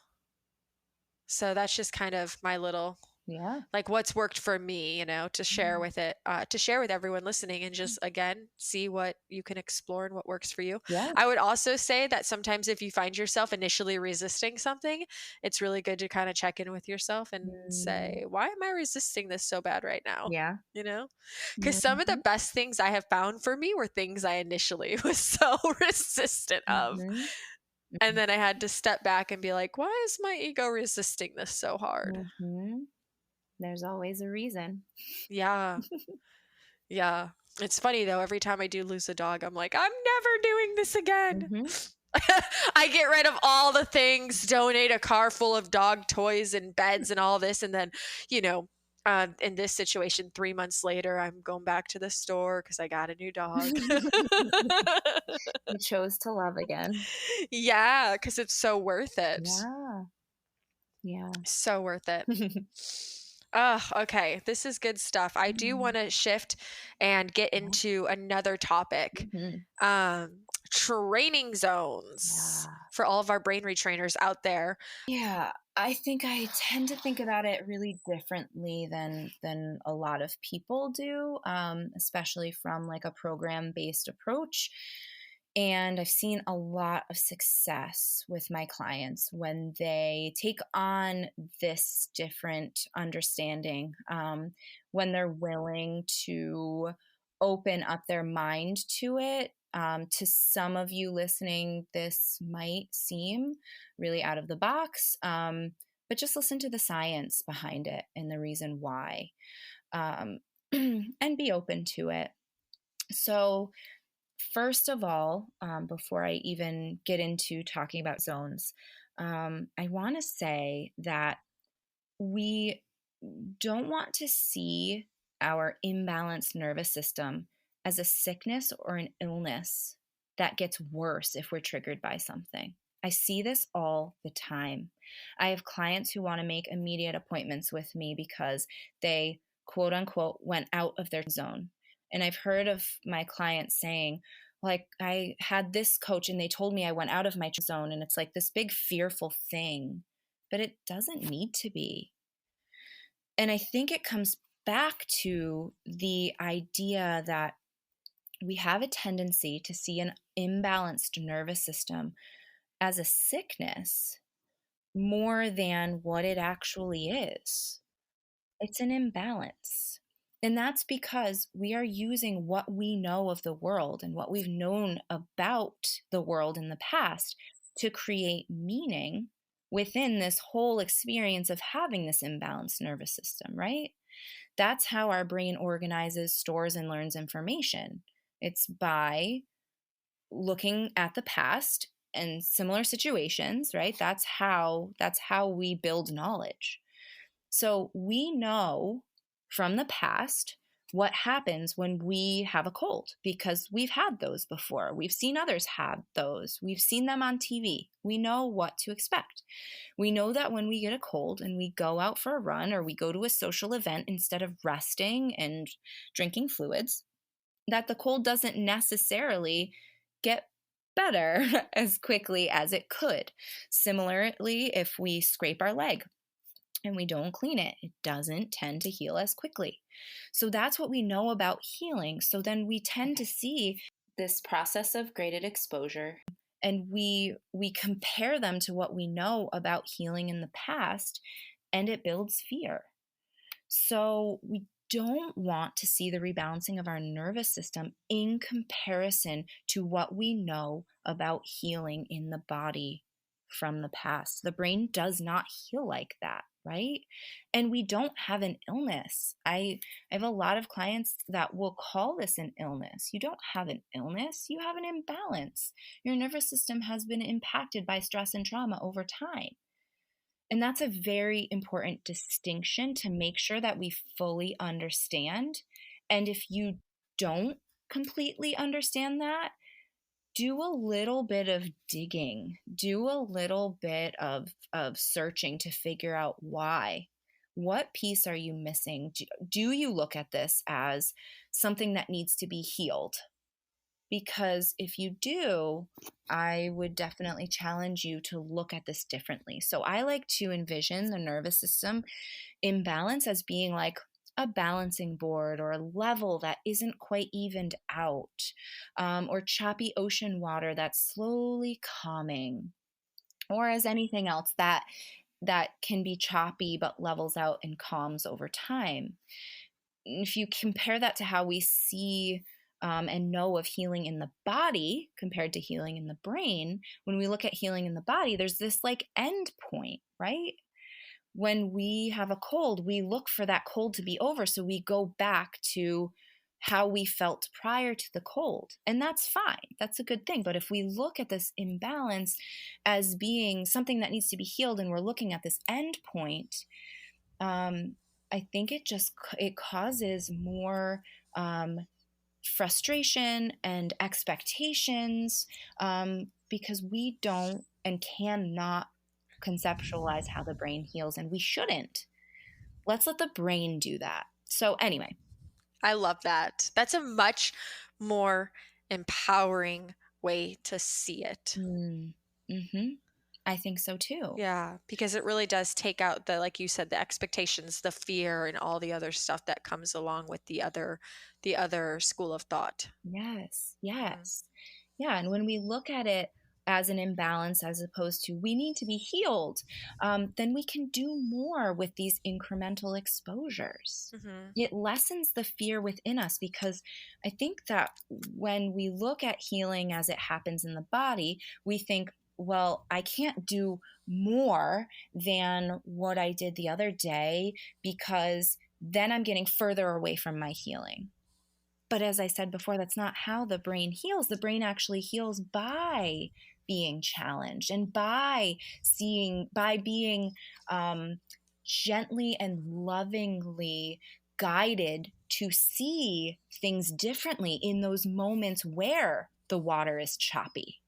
So that's just kind of my little
Yeah.
like what's worked for me, to share
Mm.
with to share with everyone listening and just again see what you can explore and what works for you.
Yeah.
I would also say that sometimes if you find yourself initially resisting something, it's really good to kind of check in with yourself and
Mm.
say, why am I resisting this so bad right now?
Yeah.
You know, because some of the
Mhm,
best things I have found for me were things I initially was so resistant of.
mhm,
And then I had to step back and be like, why is my ego resisting this so hard?
mhm. There's always a reason.
Yeah. Yeah. It's funny though, every time I do lose a dog, I'm like, I'm never doing this again.
Mhm.
I get rid of all the things, donate a car full of dog toys and beds and all this. And then, you know, in this situation, 3 months later, I'm going back to the store because I got a new dog.
You chose to love again.
Yeah, because it's so worth it.
Yeah. Yeah.
So worth it. Oh, okay. This is good stuff. I do
Mhm.
want to shift and get
Yeah.
into another topic.
Mhm.
Training zones
Yeah.
for all of our brain retrainers out there.
Yeah, I think I tend to think about it really differently than a lot of people do, especially from like a program-based approach. And I've seen a lot of success with my clients when they take on this different understanding, when they're willing to open up their mind to it. To some of you listening, this might seem really out of the box, but just listen to the science behind it and the reason why, um, and be open to it. So, first of all, before I even get into talking about zones, I want to say that we don't want to see our imbalanced nervous system as a sickness or an illness that gets worse if we're triggered by something. I see this all the time. I have clients who want to make immediate appointments with me because they quote unquote went out of their zone. And I've heard of my clients saying, like, I had this coach and they told me I went out of my zone. And it's like this big fearful thing, but it doesn't need to be. And I think it comes back to the idea that we have a tendency to see an imbalanced nervous system as a sickness more than what it actually is. It's an imbalance. And that's because we are using what we know of the world and what we've known about the world in the past to create meaning within this whole experience of having this imbalanced nervous system, right? That's how our brain organizes, stores, and learns information. It's by looking at the past and similar situations, right? That's how we build knowledge. So we know from the past what happens when we have a cold because we've had those before. We've seen others have those. We've seen them on TV. We know what to expect. We know that when we get a cold and we go out for a run or we go to a social event instead of resting and drinking fluids, that the cold doesn't necessarily get better as quickly as it could. Similarly, if we scrape our leg and we don't clean it, it doesn't tend to heal as quickly. So that's what we know about healing. So then we tend to see this process of graded exposure and we compare them to what we know about healing in the past and it builds fear. So we don't want to see the rebalancing of our nervous system in comparison to what we know about healing in the body from the past. The brain does not heal like that, right? And we don't have an illness. I have a lot of clients that will call this an illness. You don't have an illness, you have an imbalance. Your nervous system has been impacted by stress and trauma over time. And that's a very important distinction to make sure that we fully understand. And if you don't completely understand that, do a little bit of digging, do a little bit of searching to figure out why. What piece are you missing? Do you look at this as something that needs to be healed? Because if you do, I would definitely challenge you to look at this differently. So I like to envision the nervous system imbalance as being like a balancing board or a level that isn't quite evened out, or choppy ocean water that's slowly calming, or as anything else that can be choppy but levels out and calms over time. If you compare that to how we see and know of healing in the body compared to healing in the brain, when we look at healing in the body, there's this like end point, right? When we have a cold, we look for that cold to be over. So we go back to how we felt prior to the cold. And that's fine. That's a good thing. But if we look at this imbalance as being something that needs to be healed and we're looking at this end point, I think it causes more frustration and expectations, because we don't and cannot conceptualize how the brain heals, and we shouldn't. Let's let the brain do that. So, anyway.
I love that. That's a much more empowering way to see it.
Mm-hmm. I think so too.
Yeah, because it really does take out the, like you said, the expectations, the fear, and all the other stuff that comes along with the other school of thought.
Yes,
Mhm.
yes. Yeah, and when we look at it as an imbalance as opposed to we need to be healed, then we can do more with these incremental exposures.
Mhm.
It lessens the fear within us because I think that when we look at healing as it happens in the body, we think, well, I can't do more than what I did the other day because then I'm getting further away from my healing. But as I said before, that's not how the brain heals. The brain actually heals by being challenged and by being um, gently and lovingly guided to see things differently in those moments where the water is choppy.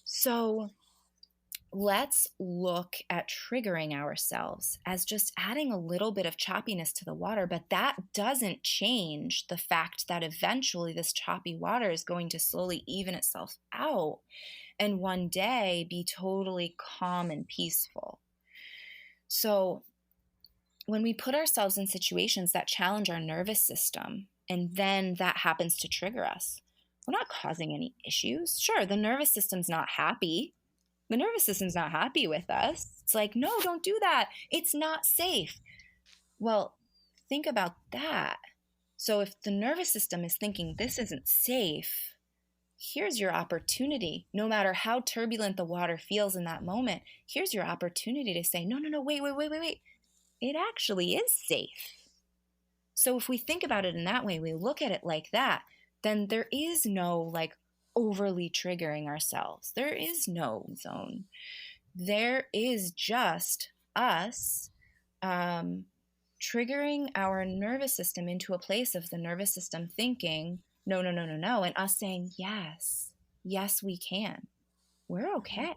So, let's look at triggering ourselves as just adding a little bit of choppiness to the water, but that doesn't change the fact that eventually this choppy water is going to slowly even itself out and one day be totally calm and peaceful. So, when we put ourselves in situations that challenge our nervous system and then that happens to trigger us, we're not causing any issues. Sure, the nervous system's not happy, the nervous system's not happy with us. It's like, no, don't do that. It's not safe. Well, think about that. So if the nervous system is thinking this isn't safe, here's your opportunity. No matter how turbulent the water feels in that moment, here's your opportunity to say, no, no, no, wait, wait, wait, wait, wait. It actually is safe. So if we think about it in that way, we look at it like that, then there is no like overly triggering ourselves. There is no zone. There is just us um, triggering our nervous system into a place of the nervous system thinking, no, no, no, no, no, and us saying, yes, yes, we can. We're
Mhm.
okay.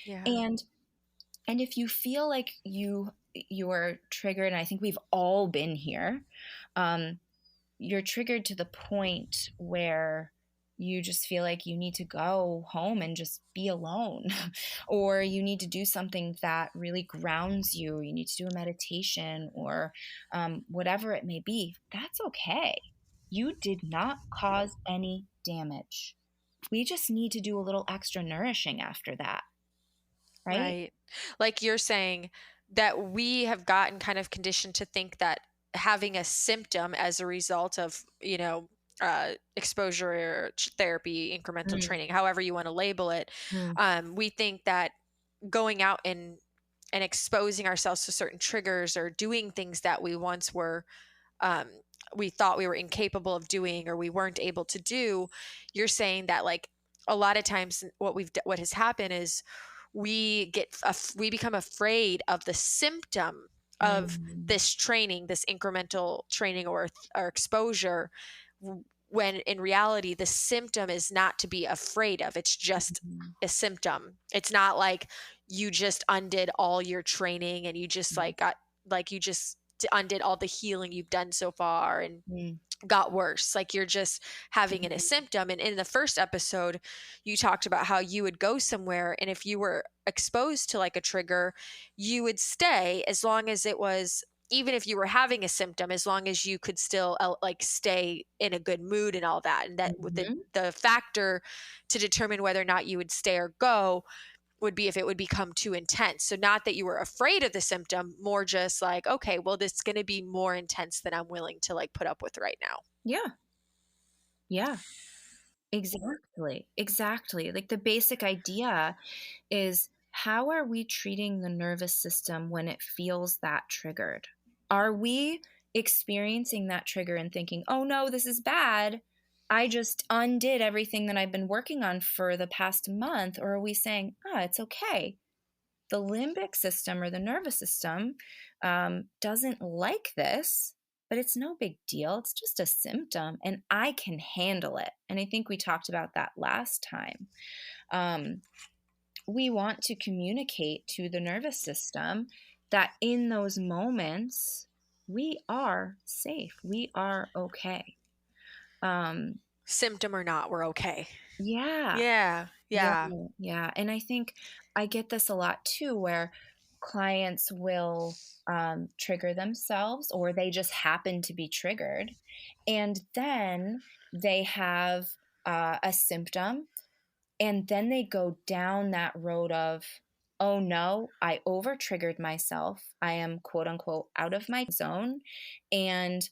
Yeah.
And if you feel like you're triggered, and I think we've all been here, um, you're triggered to the point where you just feel like you need to go home and just be alone or you need to do something that really grounds you, you need to do a meditation or whatever it may be. That's okay. You did not cause any damage. We just need to do a little extra nourishing after that, right?
Right. Like you're saying that we have gotten kind of conditioned to think that having a symptom as a result of, exposure therapy, incremental
Mm,
training, however you want to label it.
mm,
We think that going out and exposing ourselves to certain triggers or doing things that we once were um, we thought we were incapable of doing or we weren't able to do. You're saying that like a lot of times what has happened is we become afraid of the symptom of
mm,
this training, this incremental training or exposure, when in reality the symptom is not to be afraid of. It's just
mhm,
a symptom. It's not like you just undid all your training and you just
mhm,
like got like you just undid all the healing you've done so far and
mm,
got worse. Like you're just having a
mhm.
symptom. And in the first episode, you talked about how you would go somewhere and if you were exposed to like a trigger, you would stay as long as it was, even if you were having a symptom, as long as you could still like stay in a good mood and all that. And that with
Mhm.
the factor to determine whether or not you would stay or go would be if it would become too intense. So not that you were afraid of the symptom, more just like, okay, well, this is going to be more intense than I'm willing to like put up with right now.
Yeah, yeah, exactly, exactly. Like the basic idea is how are we treating the nervous system when it feels that triggered? Are we experiencing that trigger and thinking, oh no, this is bad? I just undid everything that I've been working on for the past month. Or are we saying, ah, it's okay? The limbic system or the nervous system doesn't like this, but it's no big deal. It's just a symptom and I can handle it. And I think we talked about that last time. Um, we want to communicate to the nervous system that in those moments, we are safe, we are okay. Um,
Symptom or not, we're okay.
yeah,
Yeah.
yeah,
Yeah.
yeah. And I think I get this a lot too, where clients will trigger themselves or they just happen to be triggered. And then they have a symptom. And then they go down that road of, oh no, I over triggered myself. I am quote unquote out of my zone. And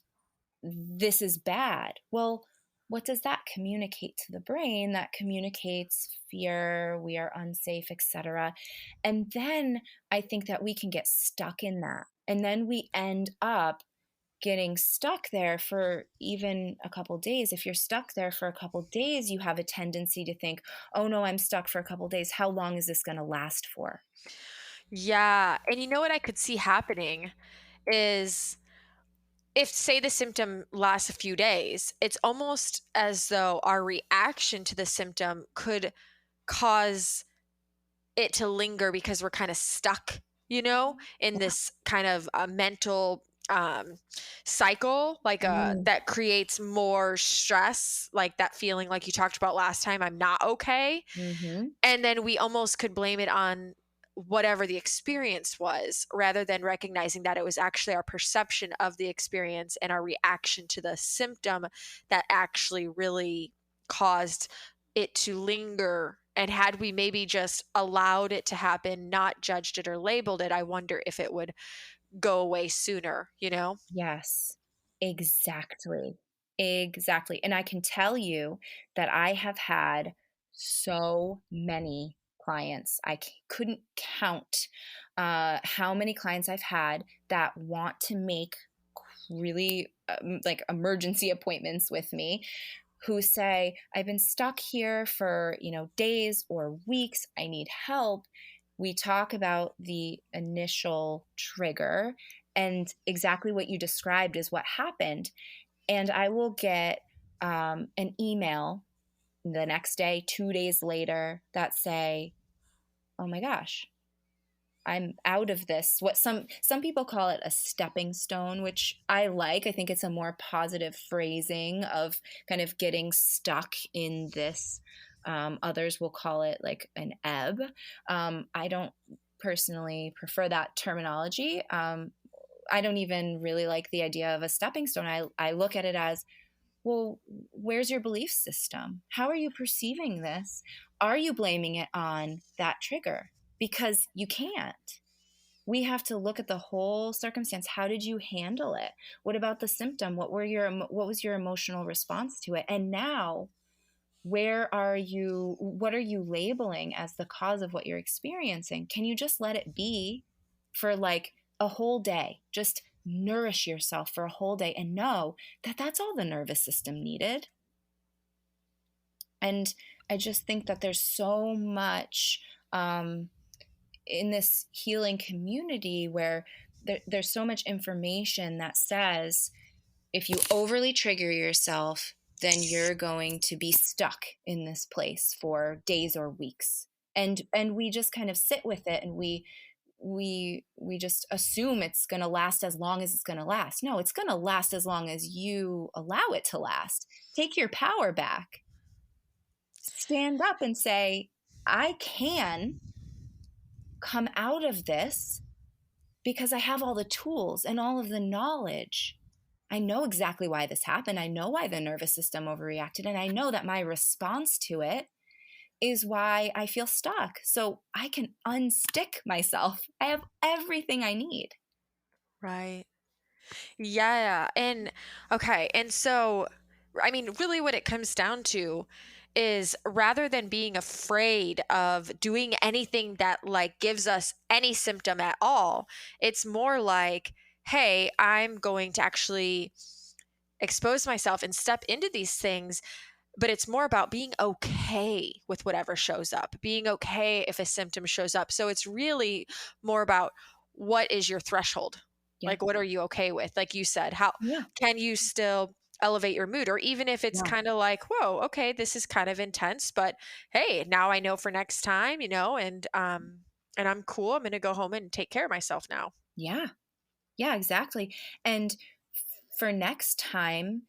this is bad. Well, what does that communicate to the brain? That communicates fear, we are unsafe, etc. And then I think that we can get stuck in that. And then we end up getting stuck there for even a couple days. If you're stuck there for a couple days, you have a tendency to think, oh no, I'm stuck for a couple days. How long is this going to last for?
Yeah. And you know what I could see happening is if, say, the symptom lasts a few days, it's almost as though our reaction to the symptom could cause it to linger because we're kind of stuck, in
Yeah.
this kind of mental cycle, like
Mm,
that creates more stress, like that feeling like you talked about last time, I'm not okay.
mm-hmm.
And then we almost could blame it on whatever the experience was rather than recognizing that it was actually our perception of the experience and our reaction to the symptom that actually really caused it to linger. And had we maybe just allowed it to happen, not judged it or labeled it, I wonder if it would go away sooner, you know?
Yes, exactly. Exactly. And I can tell you that I have had so many clients. Couldn't count how many clients I've had that want to make really like emergency appointments with me who say, I've been stuck here for, days or weeks. I need help. We talk about the initial trigger and exactly what you described is what happened. And I will get an email the next day, 2 days later, that say, oh my gosh, I'm out of this. What some people call it a stepping stone, which I like. I think it's a more positive phrasing of kind of getting stuck in this. Others will call it like an ebb. I don't personally prefer that terminology. I don't even really like the idea of a stepping stone. I look at it as, well, where's your belief system? How are you perceiving this? Are you blaming it on that trigger? Because you can't. We have to look at the whole circumstance. How did you handle it? What about the symptom? What was your emotional response to it? And now, what are you labeling as the cause of what you're experiencing? Can you just let it be for like a whole day? Just nourish yourself for a whole day and know that that's all the nervous system needed. And I just think that there's so much in this healing community where there's so much information that says if you overly trigger yourself, then you're going to be stuck in this place for days or weeks. And we just kind of sit with it, and we just assume it's going to last as long as it's going to last. No, it's going to last as long as you allow it to last. Take your power back. Stand up and say, I can come out of this because I have all the tools and all of the knowledge. I know exactly why this happened. I know why the nervous system overreacted. And I know that my response to it is why I feel stuck. So I can unstick myself. I have everything I need.
Right. Yeah. And okay. And so, I mean, really what it comes down to is rather than being afraid of doing anything that like gives us any symptom at all, it's more like, hey, I'm going to actually expose myself and step into these things. But it's more about being okay with whatever shows up, being okay if a symptom shows up. So it's really more about what is your threshold?
Yeah.
Like, what are you okay with? Like you said, how
Yeah.
can you still elevate your mood? Or even if it's
Yeah.
kind of like, whoa, okay, this is kind of intense, but hey, now I know for next time, and I'm cool. I'm gonna go home and take care of myself now.
Yeah. Yeah, exactly. And for next time,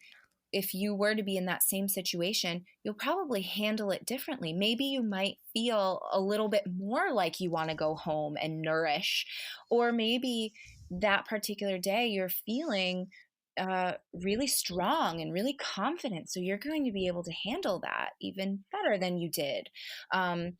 if you were to be in that same situation, you'll probably handle it differently. Maybe you might feel a little bit more like you want to go home and nourish, or maybe that particular day you're feeling really strong and really confident. So you're going to be able to handle that even better than you did. Um,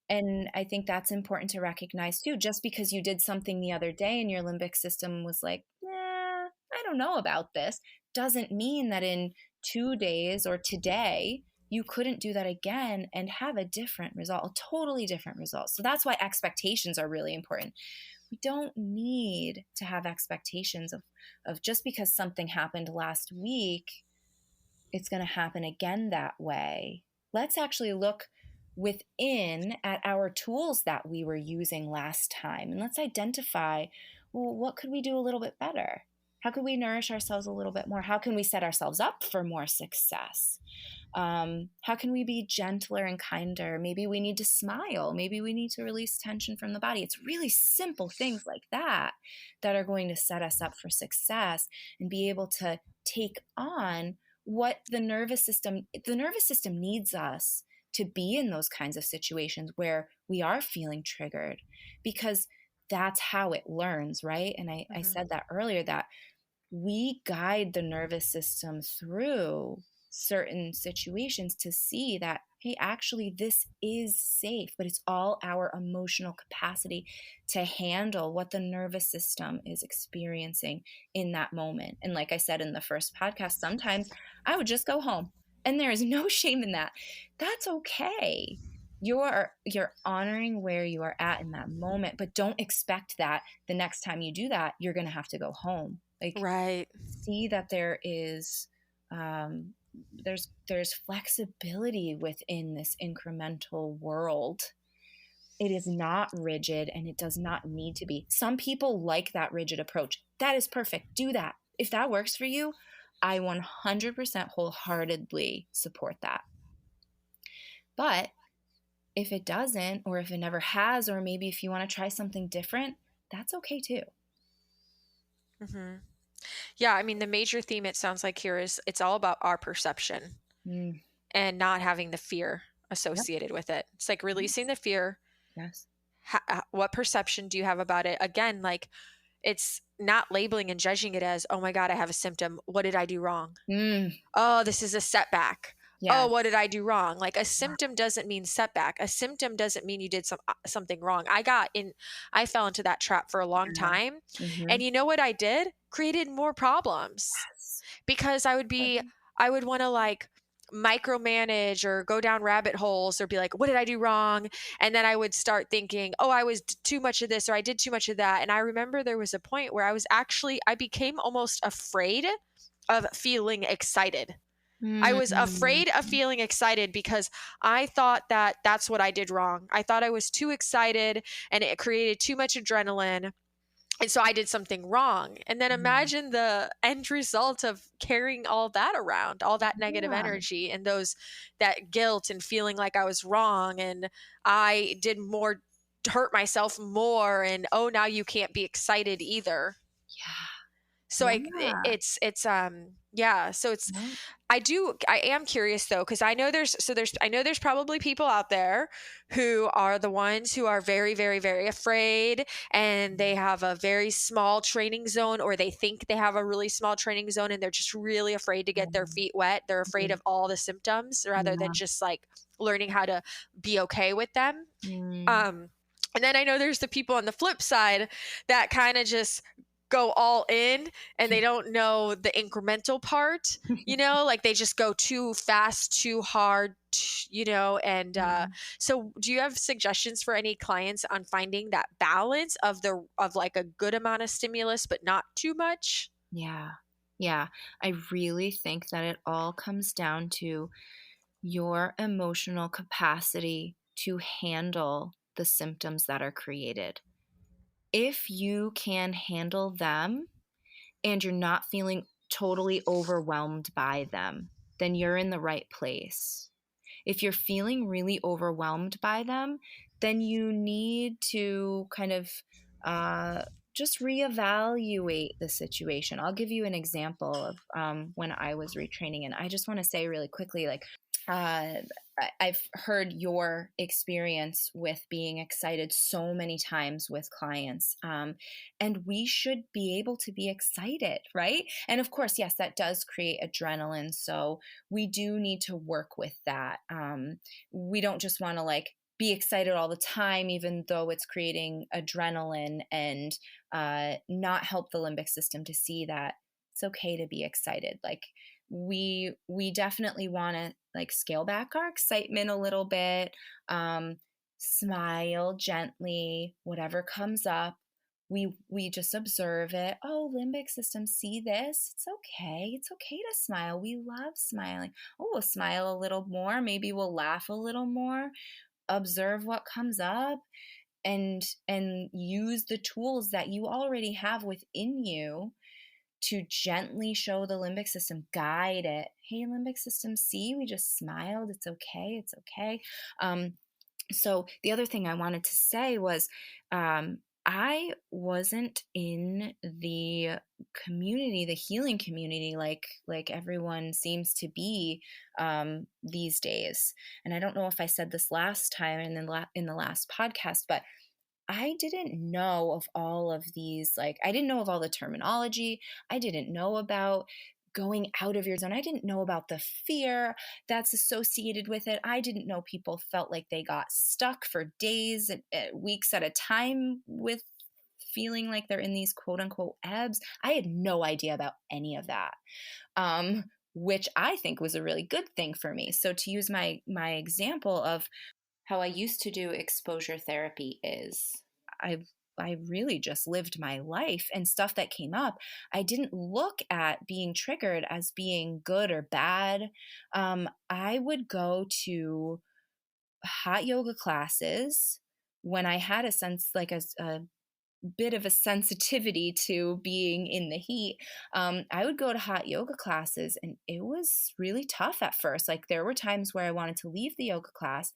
and I think that's important to recognize too. Just because you did something the other day and your limbic system was like, yeah, I don't know about this, doesn't mean that in 2 days or today you couldn't do that again and have a different result, a totally different result. So that's why expectations are really important. We don't need to have expectations of just because something happened last week, it's going to happen again that way. Let's actually look within at our tools that we were using last time, and let's identify, well, what could we do a little bit better? How could we nourish ourselves a little bit more? How can we set ourselves up for more success? How can we be gentler and kinder? Maybe we need to smile. Maybe we need to release tension from the body. It's really simple things like that that are going to set us up for success and be able to take on what the nervous system needs us to be in those kinds of situations where we are feeling triggered, because that's how it learns, right? And I
Mhm.
said that earlier, that we guide the nervous system through certain situations to see that, hey, actually, this is safe, but it's all our emotional capacity to handle what the nervous system is experiencing in that moment. And like I said in the first podcast, sometimes I would just go home, and there is no shame in that. That's okay. You're honoring where you are at in that moment, but don't expect that the next time you do that you're going to have to go home. Like,
Right.
see that there is um, there's flexibility within this incremental world. It is not rigid, and it does not need to be. Some people like that rigid approach. That is perfect. Do that. If that works for you, I 100% wholeheartedly support that. But if it doesn't, or if it never has, or maybe if you want to try something different, that's okay too.
Hmm. Yeah. I mean, the major theme it sounds like here is it's all about our perception
Mm,
and not having the fear
yep.
associated with it. It's like releasing the fear.
Yes.
What perception do you have about it? Again, like it's not labeling and judging it as, oh my God, I have a symptom. What did I do wrong?
Mm,
Oh, this is a setback. oh, what did
Yes.
I do wrong? Like a symptom doesn't mean setback. A symptom doesn't mean you did something wrong. I fell into that trap for a long
Yeah.
time. And
Mhm.
you know what I did? Created more problems
Yes.
because I would want to like micromanage or go down rabbit holes or be like, what did I do wrong? And then I would start thinking, oh, too much of this or I did too much of that. And I remember there was a point where I became almost afraid of feeling excited. I was
Mm.
afraid of feeling excited because I thought that that's what I did wrong. I thought I was too excited and it created too much adrenaline. And so I did something wrong. And then
Mm.
imagine the end result of carrying all that around, all that negative
Yeah.
energy and that guilt and feeling like I was wrong and I did more hurt myself more and oh now you can't be excited either. So
Yeah.
I
Yeah.
it's yeah, so it's
Yep.
I am curious though, because I know there's probably people out there who are the ones who are very, very, very afraid and they have a very small training zone or they think they have a really small training zone and they're just really afraid to
Yeah.
get their feet wet. They're afraid
Mhm.
of all the symptoms rather than
Yeah.
just like learning how to be okay with them.
Mm.
Um, and then I know there's the people on the flip side that kind of just go all in and they don't know the incremental part, like they just go too fast, too hard, and
Mm.
so do you have suggestions for any clients on finding that balance of like a good amount of stimulus but not too much?
Yeah. Yeah. I really think that it all comes down to your emotional capacity to handle the symptoms that are created. If you can handle them and you're not feeling totally overwhelmed by them, then you're in the right place. If you're feeling really overwhelmed by them, then you need to kind of uh, just reevaluate the situation. I'll give you an example of when I was retraining, and I just want to say really quickly, like, uh, I've heard your experience with being excited so many times with clients. And we should be able to be excited, right? And of course, yes, that does create adrenaline. So we do need to work with that. We don't just want to like be excited all the time, even though it's creating adrenaline and not help the limbic system to see that it's okay to be excited. Like we definitely want to like scale back our excitement a little bit, um, smile gently, whatever comes up. We just observe it. Oh, limbic system, see this? It's okay. It's okay to smile. We love smiling. Oh, we'll smile a little more. Maybe we'll laugh a little more. Observe what comes up and use the tools that you already have within you to gently show the limbic system, guide it. Hey, limbic system, see, we just smiled. It's okay. It's okay. So the other thing I wanted to say was I wasn't in the community, the healing community, like everyone seems to be these days. And I don't know if I said this last time in the last podcast, but I didn't know of all of these, like, I didn't know of all the terminology. I didn't know about going out of your zone. I didn't know about the fear that's associated with it. I didn't know people felt like they got stuck for days and weeks at a time with feeling like they're in these quote unquote ebbs. I had no idea about any of that. Which I think was a really good thing for me. So to use my example of how I used to do exposure therapy is I really just lived my life and stuff that came up. I didn't look at being triggered as being good or bad. I would go to hot yoga classes when I had a sense like a bit of a sensitivity to being in the heat. I would go to hot yoga classes and it was really tough at first. Like there were times where I wanted to leave the yoga class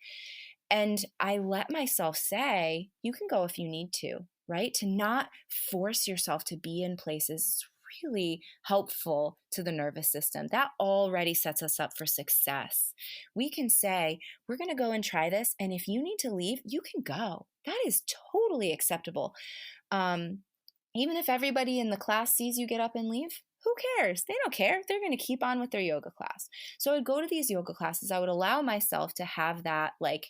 and I let myself say, you can go if you need to, right? To not force yourself to be in places is really helpful to the nervous system. That already sets us up for success. We can say, we're going to go and try this. And if you need to leave, you can go. That is totally acceptable. Um, Even if everybody in the class sees you get up and leave, Who cares? They don't care. They're going to keep on with their yoga class. So I would go to these yoga classes. I would allow myself to have that like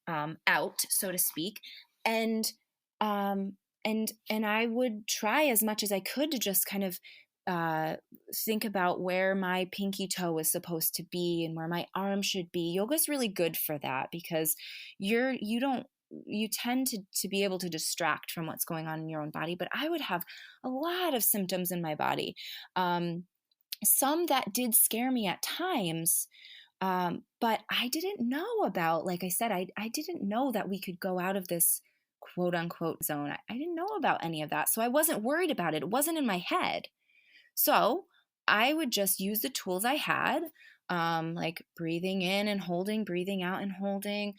out, so to speak, and um, and I would try as much as I could to just kind of uh, think about where my pinky toe is supposed to be and where my arm should be. Yoga's really good for that because you don't you tend to be able to distract from what's going on in your own body. But I would have a lot of symptoms in my body. Um, some that did scare me at times, but I didn't know about, like I said, I didn't know that we could go out of this quote unquote zone. I didn't know about any of that. So I wasn't worried about it. It wasn't in my head. So I would just use the tools I had, like breathing in and holding, breathing out and holding,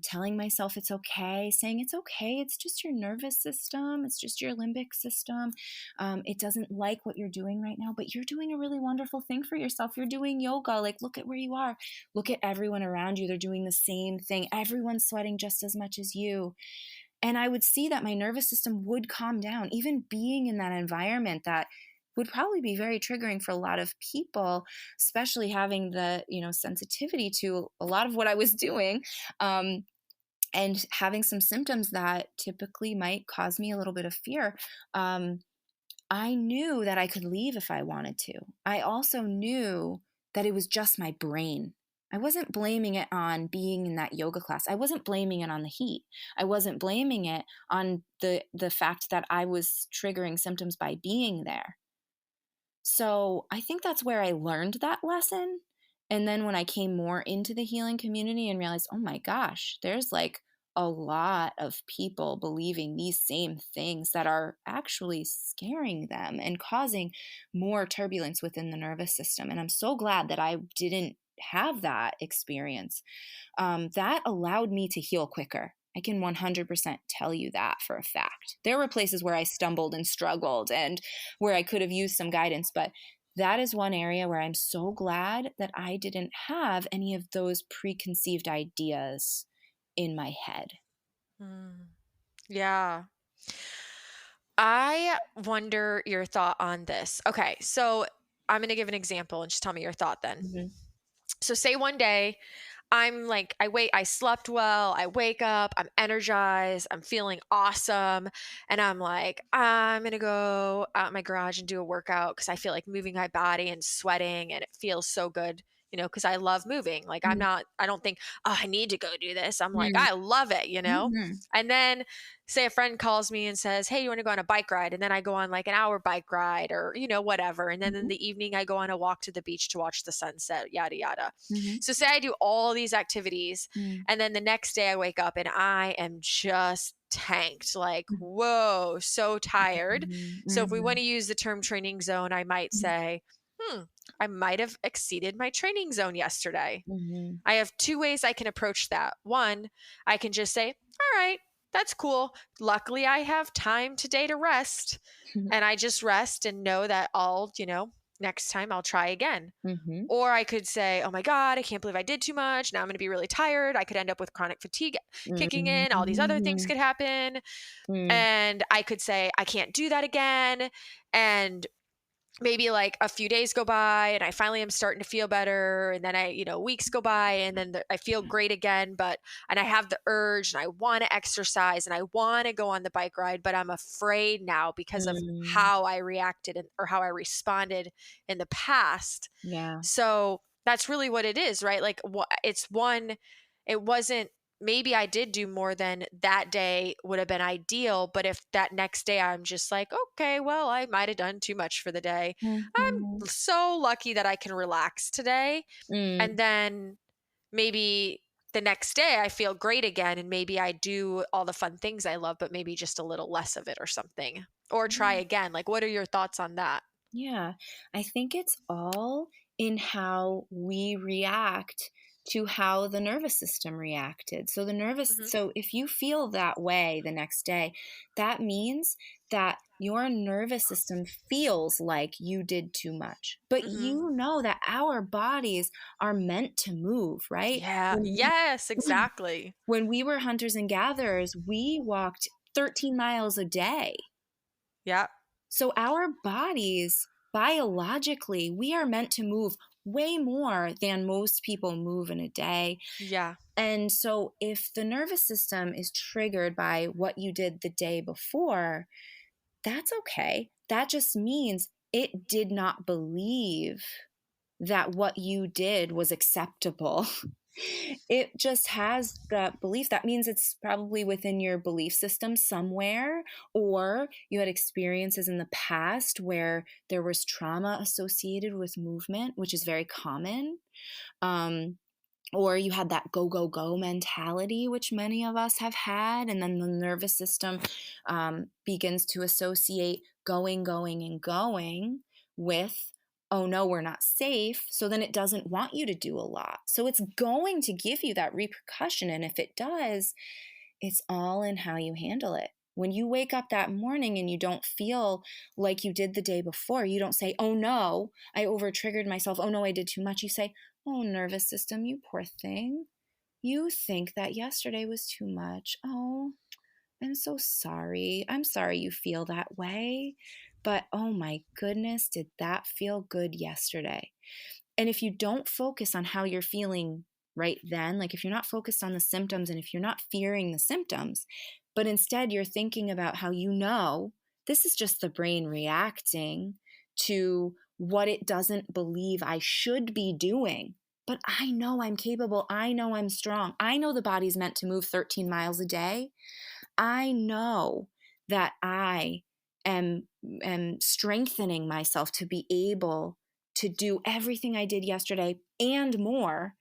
telling myself it's okay, saying it's okay. It's just your nervous system. It's just your limbic system. It doesn't like what you're doing right now, but you're doing a really wonderful thing for yourself. You're doing yoga. Like, look at where you are. Look at everyone around you. They're doing the same thing. Everyone's sweating just as much as you. And I would see that my nervous system would calm down, even being in that environment that would probably be very triggering for a lot of people, especially having the, sensitivity to a lot of what I was doing. And having some symptoms that typically might cause me a little bit of fear. I knew that I could leave if I wanted to. I also knew that it was just my brain. I wasn't blaming it on being in that yoga class. I wasn't blaming it on the heat. I wasn't blaming it on the fact that I was triggering symptoms by being there. So I think that's where I learned that lesson. And then when I came more into the healing community and realized, oh my gosh, there's like a lot of people believing these same things that are actually scaring them and causing more turbulence within the nervous system. And I'm so glad that I didn't have that experience. That allowed me to heal quicker. I can 100% tell you that for a fact. There were places where I stumbled and struggled and where I could have used some guidance, but that is one area where I'm so glad that I didn't have any of those preconceived ideas in my head.
Mm. Yeah. I wonder your thought on this. Okay, so I'm going to give an example and just tell me your thought then.
Mm-hmm.
So say one day I'm like, I slept well, I wake up, I'm energized, I'm feeling awesome. And I'm like, I'm gonna go out in my garage and do a workout because I feel like moving my body and sweating and it feels so good, because I love moving. Like I don't think, oh, I need to go do this. I'm like, I love it.
Mm-hmm.
And then say a friend calls me and says, hey, you want to go on a bike ride? And then I go on like an hour bike ride or, whatever. And then in the evening, I go on a walk to the beach to watch the sunset, yada, yada.
Mm-hmm.
So say I do all these activities
Mm-hmm.
and then the next day I wake up and I am just tanked, like, whoa, so tired. So if we want
Mm-hmm.
to use the term training zone, I might say, I might have exceeded my training zone yesterday.
Mm-hmm.
I have two ways I can approach that. One, I can just say, all right, that's cool. Luckily, I have time today to rest. And I just rest and know that next time I'll try again.
Mm-hmm.
Or I could say, oh my God, I can't believe I did too much. Now I'm going to be really tired. I could end up with chronic fatigue kicking in. All these other things
Mm-hmm.
could happen. And I could say, I can't do that again. And maybe like a few days go by and I finally am starting to feel better. And then weeks go by and then I feel great again. And I have the urge and I want to exercise and I want to go on the bike ride, but I'm afraid now because of
Mm-hmm.
how I reacted or how I responded in the past.
Yeah.
So that's really what it is, right? Like it wasn't, maybe I did do more than that day would have been ideal. But if that next day I'm just like, okay, well, I might have done too much for the day.
Mm-hmm.
I'm so lucky that I can relax today. And then maybe the next day I feel great again. And maybe I do all the fun things I love, but maybe just a little less of it or something, or try
Mm.
again. Like, what are your thoughts on that?
Yeah, I think it's all in how we react to how the nervous system reacted.
Hmm.
So if you feel that way the next day, that means that your nervous system feels like you did too much. But
Hmm.
you know that our bodies are meant to move, right?
Yeah.
When
Yes,
we,
exactly.
when we were hunters and gatherers, we walked 13 miles a day.
Yeah.
So our bodies biologically, we are meant to move way more than most people move in a day.
Yeah.
And so if the nervous system is triggered by what you did the day before, that's okay. That just means it did not believe that what you did was acceptable. It just has that belief. That means it's probably within your belief system somewhere, or you had experiences in the past where there was trauma associated with movement, which is very common. Um, or you had that go go go mentality, which many of us have had, and then the nervous system begins to associate going and going with, oh no, we're not safe, so then it doesn't want you to do a lot, so it's going to give you that repercussion. And if it does, it's all in how you handle it. When you wake up that morning and you don't feel like you did the day before, you don't say, oh no, I over triggered myself. Oh no, I did too much. You say, oh, nervous system, you poor thing. You think that yesterday was too much. Oh, I'm so sorry. I'm sorry you feel that way. But oh my goodness, did that feel good yesterday? And if you don't focus on how you're feeling right then, like if you're not focused on the symptoms and if you're not fearing the symptoms, but instead you're thinking about how this is just the brain reacting to what it doesn't believe I should be doing. But I know I'm capable. I know I'm strong. I know the body's meant to move 13 miles a day. I know that I am strengthening myself to be able to do everything I did yesterday and more,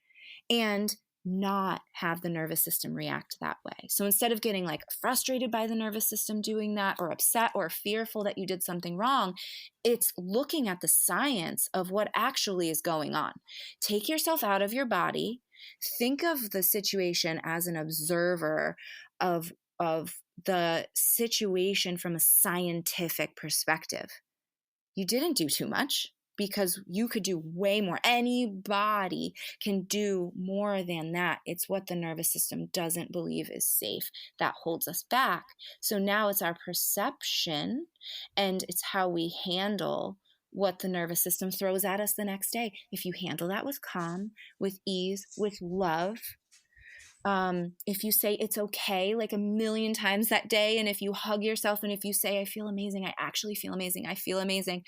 and not have the nervous system react that way. So instead of getting like frustrated by the nervous system doing that, or upset or fearful that you did something wrong, it's looking at the science of what actually is going on. Take yourself out of your body. Think of the situation as an observer of the situation from a scientific perspective. You didn't do too much because you could do way more. Anybody can do more than that. It's what the nervous system doesn't believe is safe that holds us back. So now it's our perception and it's how we handle what the nervous system throws at us the next day. If you handle that with calm, with ease, with love, if you say it's okay like a million times that day, and if you hug yourself, and if you say, I feel amazing, I actually feel amazing, I feel amazing,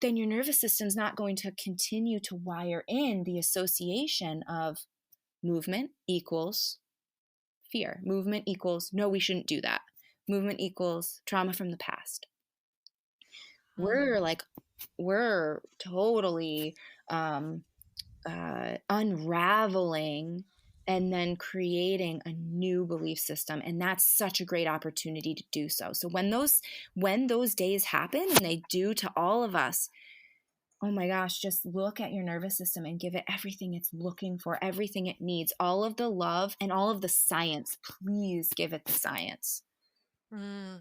then your nervous system's not going to continue to wire in the association of movement equals fear. Movement equals, no, we shouldn't do that. Movement equals trauma from the past.
Mm.
We're totally unraveling and then creating a new belief system, and that's such a great opportunity to do so. So when those days happen, and they do to all of us, oh my gosh, just look at your nervous system and give it everything it's looking for, everything it needs, all of the love and all of the science. Please give it the science.
Mm.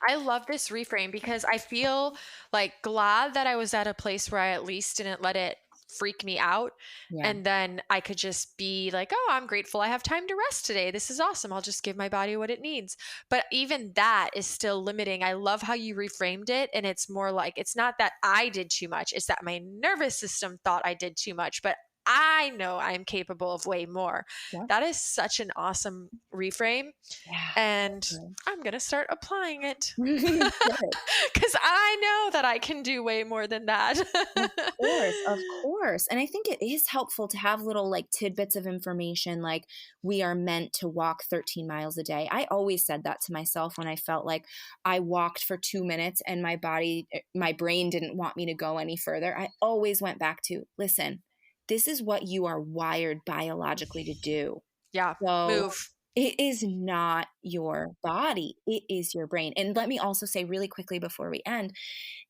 I love this reframe because I feel like glad that I was at a place where I at least didn't let it freak me out.
Yeah.
And then I could just be like, oh, I'm grateful I have time to rest today. This is awesome. I'll just give my body what it needs. But even that is still limiting. I love how you reframed it. And it's more like, it's not that I did too much, it's that my nervous system thought I did too much. But I know I'm capable of way more.
Yeah.
That is such an awesome reframe.
Yeah.
And I'm going to start applying it
Good.
because I know that I can do way more than that.
Of course, of course. And I think it is helpful to have little like tidbits of information, like we are meant to walk 13 miles a day. I always said that to myself when I felt like I walked for 2 minutes and my brain didn't want me to go any further. I always went back to, listen, this is what you are wired biologically to do.
Yeah,
So
move.
it is not your body, it is your brain. And let me also say really quickly before we end,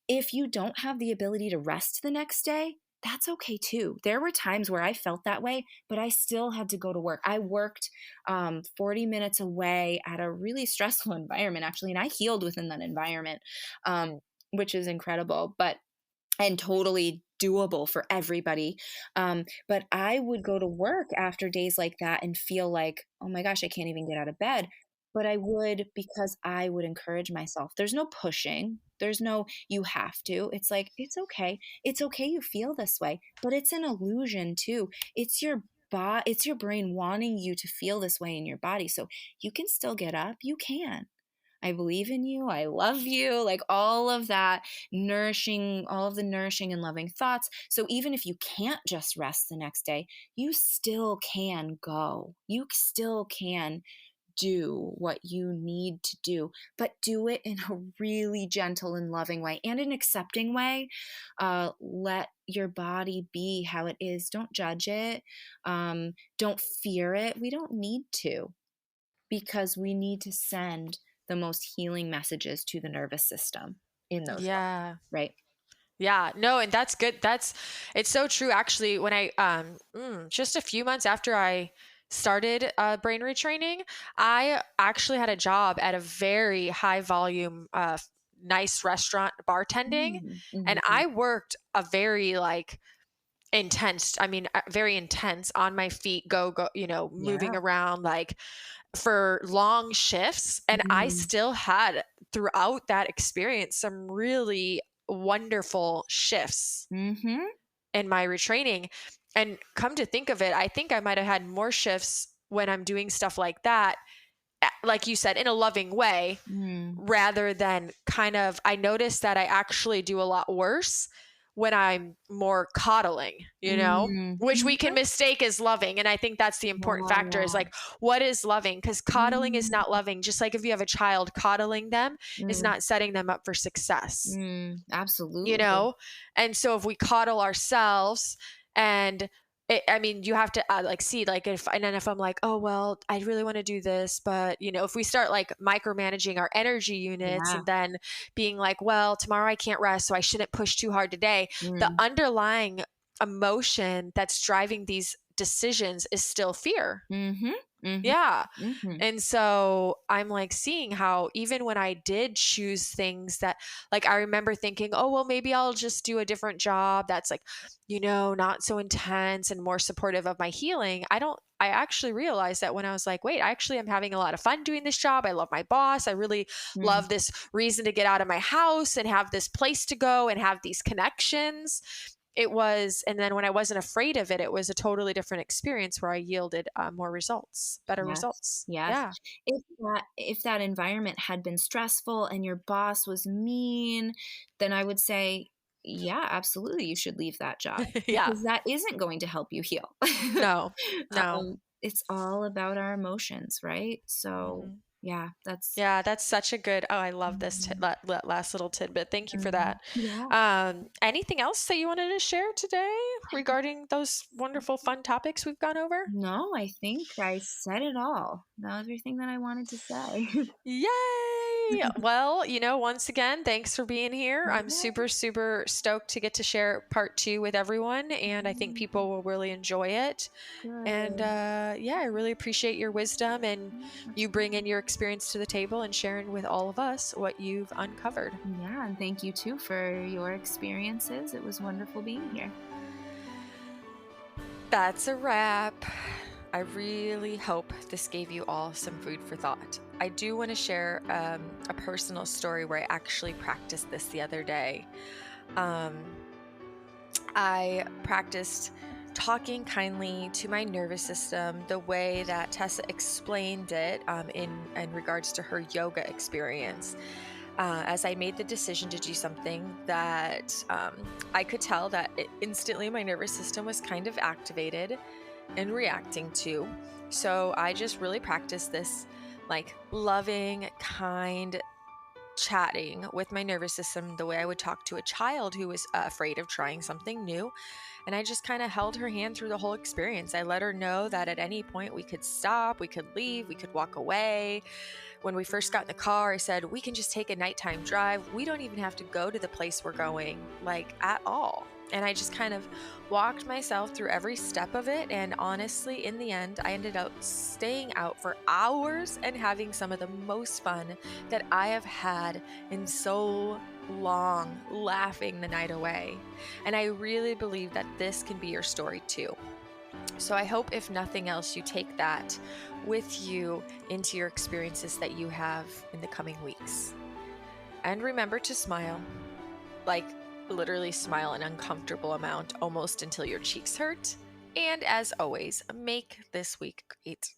if you don't have the ability to rest the next day, that's okay too. There were times where I felt that way, but I still had to go to work. I worked 40 minutes away at a really stressful environment, actually, and I healed within that environment, which is incredible, and totally doable for everybody. But I would go to work after days like that and feel like, oh my gosh, I can't even get out of bed. but I would, because I would encourage myself. There's no pushing. There's no you have to. It's like it's okay. It's okay you feel this way, but it's an illusion too. It's your brain wanting you to feel this way in your body. So you can still get up. You can. I believe in you. I love you. Like all of that nourishing, all of the nourishing and loving thoughts. So even if you can't just rest the next day, you still can go. You still can do what you need to do, but do it in a really gentle and loving way and an accepting way. Let your body be how it is. Don't judge it. Don't fear it. We don't need to, because we need to send the most healing messages to the nervous system in those moments,
Yeah.
right?
Yeah, no, and that's good. It's so true. Actually, when just a few months after I started brain retraining, I actually had a job at a very high volume, nice restaurant bartending,
Mm,
and
mhm.
I worked a very like intense, I mean, very intense on my feet, go, moving
Yeah.
around like for long shifts. And I
Mm,
still had throughout that experience some really wonderful shifts
mhm.
in my retraining. And come to think of it, I think I might have had more shifts when I'm doing stuff like that, like you said, in a loving way,
Mm.
rather than kind of, I noticed that I actually do a lot worse when I'm more coddling,
Mm.
which we can
Mhm.
mistake as loving. And I think that's the important factor is
Yeah.
like, what is loving? Because coddling is
Mm.
not loving. Just like if you have a child, coddling them is
Mm.
not setting them up for success,
Mm.
you
Absolutely.
know? And so if we coddle ourselves and I mean, you have to like see, like, and then if I'm like, oh, well, I really want to do this, but if we start like micromanaging our energy units
Yeah.
and then being like, well, tomorrow I can't rest, so I shouldn't push too hard today, the
Mm.
underlying emotion that's driving these decisions is still fear.
Mhm. Mhm.
Yeah.
Mhm.
And so I'm like seeing how even when I did choose things that, like, I remember thinking, oh, well, maybe I'll just do a different job that's like, not so intense and more supportive of my healing. I actually realized that when I was like, wait, I actually am having a lot of fun doing this job. I love my boss. I really
Mm.
love this reason to get out of my house and have this place to go and have these connections. And then when I wasn't afraid of it, it was a totally different experience where I yielded more results, better
Yes.
results.
Yes.
Yeah.
If that environment had been stressful and your boss was mean, then I would say, yeah, absolutely, you should leave that job,
Yeah.
because that isn't going to help you heal.
No, no.
It's all about our emotions, right? So,
Hmm.
yeah, that's
Yeah, that's such a good. Oh, I love this
mhm,
last little tidbit. Thank you for
mhm.
that.
Yeah.
Anything else that you wanted to share today regarding those wonderful, fun topics we've gone over?
No, I think I said it all. Everything that I wanted to say.
Yay! Well, once again, thanks for being here. I'm
Yeah.
super, super stoked to get to share part two with everyone, and I think
Mm,
people will really enjoy it. And
good.
yeah, I really appreciate your wisdom and
Yeah,
you
absolutely.
bringing your experience to the table and sharing with all of us what you've uncovered.
Yeah, and thank you too for your experiences. It was wonderful being here.
That's a wrap. I really hope this gave you all some food for thought. I do want to share a personal story where I actually practiced this the other day. Um, I practiced talking kindly to my nervous system the way that Tessa explained it in regards to her yoga experience. As I made the decision to do something that I could tell that instantly my nervous system was kind of activated and reacting to. So I just really practiced this like loving, kind chatting with my nervous system the way I would talk to a child who was afraid of trying something new. And I just kind of held her hand through the whole experience. I let her know that at any point we could stop, we could leave, we could walk away. When we first got in the car, I said, we can just take a nighttime drive. We don't even have to go to the place we're going, like at all. And I just kind of walked myself through every step of it. And honestly, in the end, I ended up staying out for hours and having some of the most fun that I have had in so long, laughing the night away. And I really believe that this can be your story too. So I hope, if nothing else, you take that with you into your experiences that you have in the coming weeks. And remember to smile, like literally smile an uncomfortable amount, almost until your cheeks hurt. And as always, make this week great.